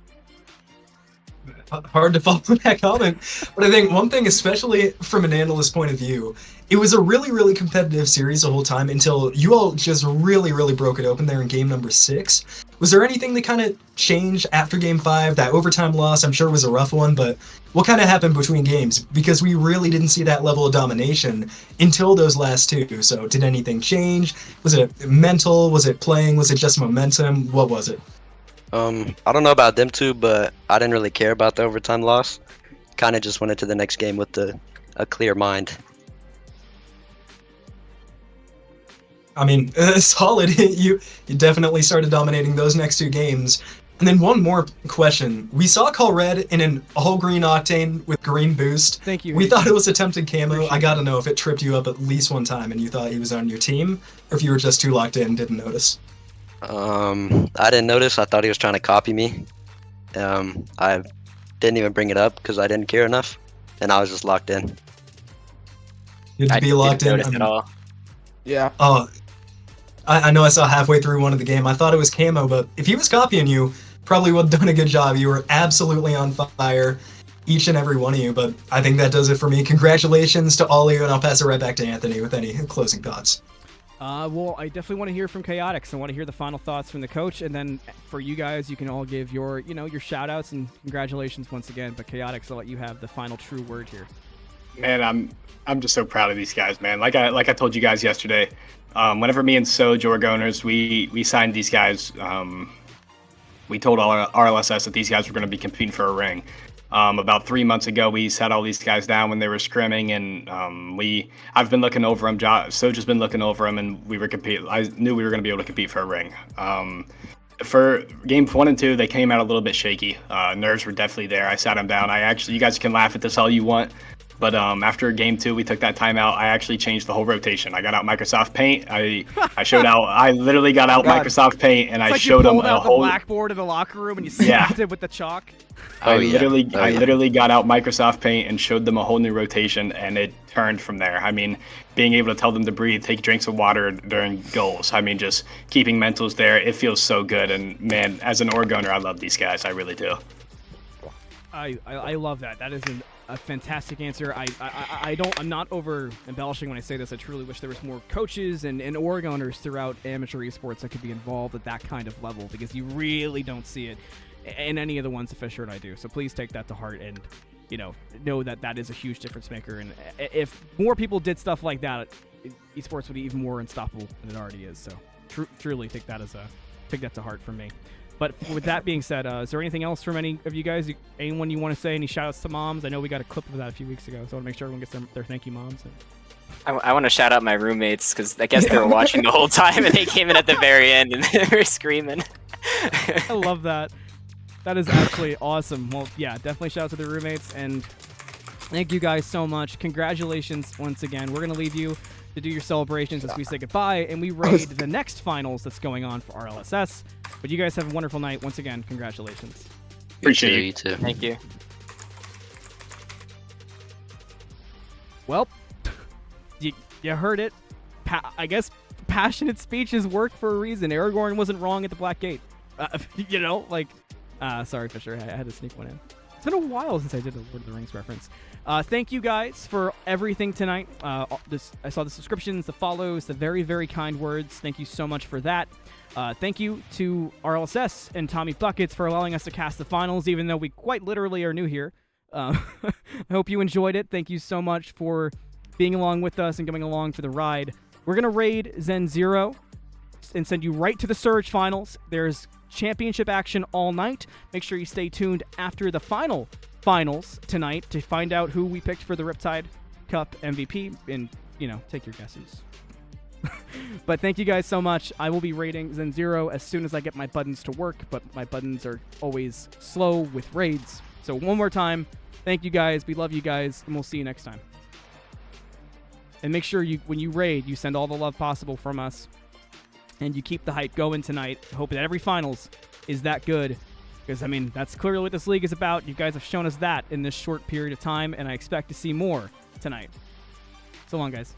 Hard to follow that comment, but I think one thing, especially from an analyst point of view, it was a really, really competitive series the whole time until you all just really, really broke it open there in game number 6. Was there anything that kind of changed after game 5? That overtime loss, I'm sure, was a rough one, but what kind of happened between games? Because we really didn't see that level of domination until those last 2. So did anything change? Was it mental? Was it playing? Was it just momentum? What was it? I don't know about them two, but I didn't really care about the overtime loss. Kind of just went into the next game with a clear mind. I mean, solid. You definitely started dominating those next 2 games. And then one more question. We saw Call Red in an all-green Octane with green boost. Thank you. We thought it was attempted camo. I gotta know if it tripped you up at least one time and you thought he was on your team, or if you were just too locked in and didn't notice. I didn't notice. I thought he was trying to copy me. I didn't even bring it up because I didn't care enough, and I was just locked in. You had to be locked in. At all. Yeah. Oh, I know I saw halfway through one of the game. I thought it was camo, but if he was copying you, probably would have done a good job. You were absolutely on fire, each and every one of you. But I think that does it for me. Congratulations to all of you, and I'll pass it right back to Anthony with any closing thoughts. Well, I definitely want to hear from Chaotix. I want to hear the final thoughts from the coach, and then for you guys, you can all give your shout-outs and congratulations once again. But Chaotix, I'll let you have the final true word here. Man, I'm just so proud of these guys, man. Like I told you guys yesterday, whenever me and Soj, Jorg owners, we signed these guys, we told all our Rlss that these guys were going to be competing for a ring. About 3 months ago, we sat all these guys down when they were scrimming, and I've been looking over them. Soj has been looking over them, and I knew we were going to be able to compete for a ring. For games 1 and 2, they came out a little bit shaky. Nerves were definitely there. I sat them down. You guys can laugh at this all you want, but after game 2, we took that timeout. I actually changed the whole rotation. I got out Microsoft Paint. I literally got out Microsoft Paint, and I showed them a whole blackboard in the locker room and you stamped it with the chalk. I literally got out Microsoft Paint and showed them a whole new rotation, and it turned from there. I mean, being able to tell them to breathe, take drinks of water during goals. I mean, just keeping mentals there. It feels so good. And man, as an org owner, I love these guys. I really do. I love that. That is a fantastic answer. I'm not over embellishing when I say this. I truly wish there was more coaches and org owners throughout amateur esports that could be involved at that kind of level, because you really don't see it in any of the ones that Fisher and I do. So please take that to heart and, know that that is a huge difference maker. And if more people did stuff like that, esports would be even more unstoppable than it already is. So truly take that to heart from me. But with that being said, is there anything else from any of you guys? Anyone you want to say? Any shout-outs to moms? I know we got a clip of that a few weeks ago, so I want to make sure everyone gets their thank you moms. I want to shout out my roommates, because I guess they were watching the whole time, and they came in at the very end, and they were screaming. I love that. That is actually awesome. Well, yeah, definitely shout out to the roommates, and thank you guys so much. Congratulations once again. We're going to leave you to do your celebrations as we say goodbye, and we raid the next finals that's going on for Rlss. But you guys have a wonderful night. Once again, congratulations. Appreciate you too. Thank you. Well, you heard it. I guess passionate speeches work for a reason. Aragorn wasn't wrong at the Black Gate. Sorry, Fisher. I had to sneak one in. It's been a while since I did a Lord of the Rings reference. Thank you guys for everything tonight. I saw the subscriptions, the follows, the very, very kind words. Thank you so much for that. Thank you to Rlss and Tommy Buckets for allowing us to cast the finals, even though we quite literally are new here. I hope you enjoyed it. Thank you so much for being along with us and coming along for the ride. We're going to raid Zen Zero and send you right to the Surge finals. There's championship action all night. Make sure you stay tuned after the finals tonight to find out who we picked for the Riptide Cup MVP, and take your guesses. But thank you guys so much. I will be raiding Zen Zero as soon as I get my buttons to work, but my buttons are always slow with raids. So one more time, thank you guys. We love you guys, and we'll see you next time. And make sure when you raid, you send all the love possible from us, and you keep the hype going tonight. Hope that every finals is that good, because, that's clearly what this league is about. You guys have shown us that in this short period of time, and I expect to see more tonight. So long, guys.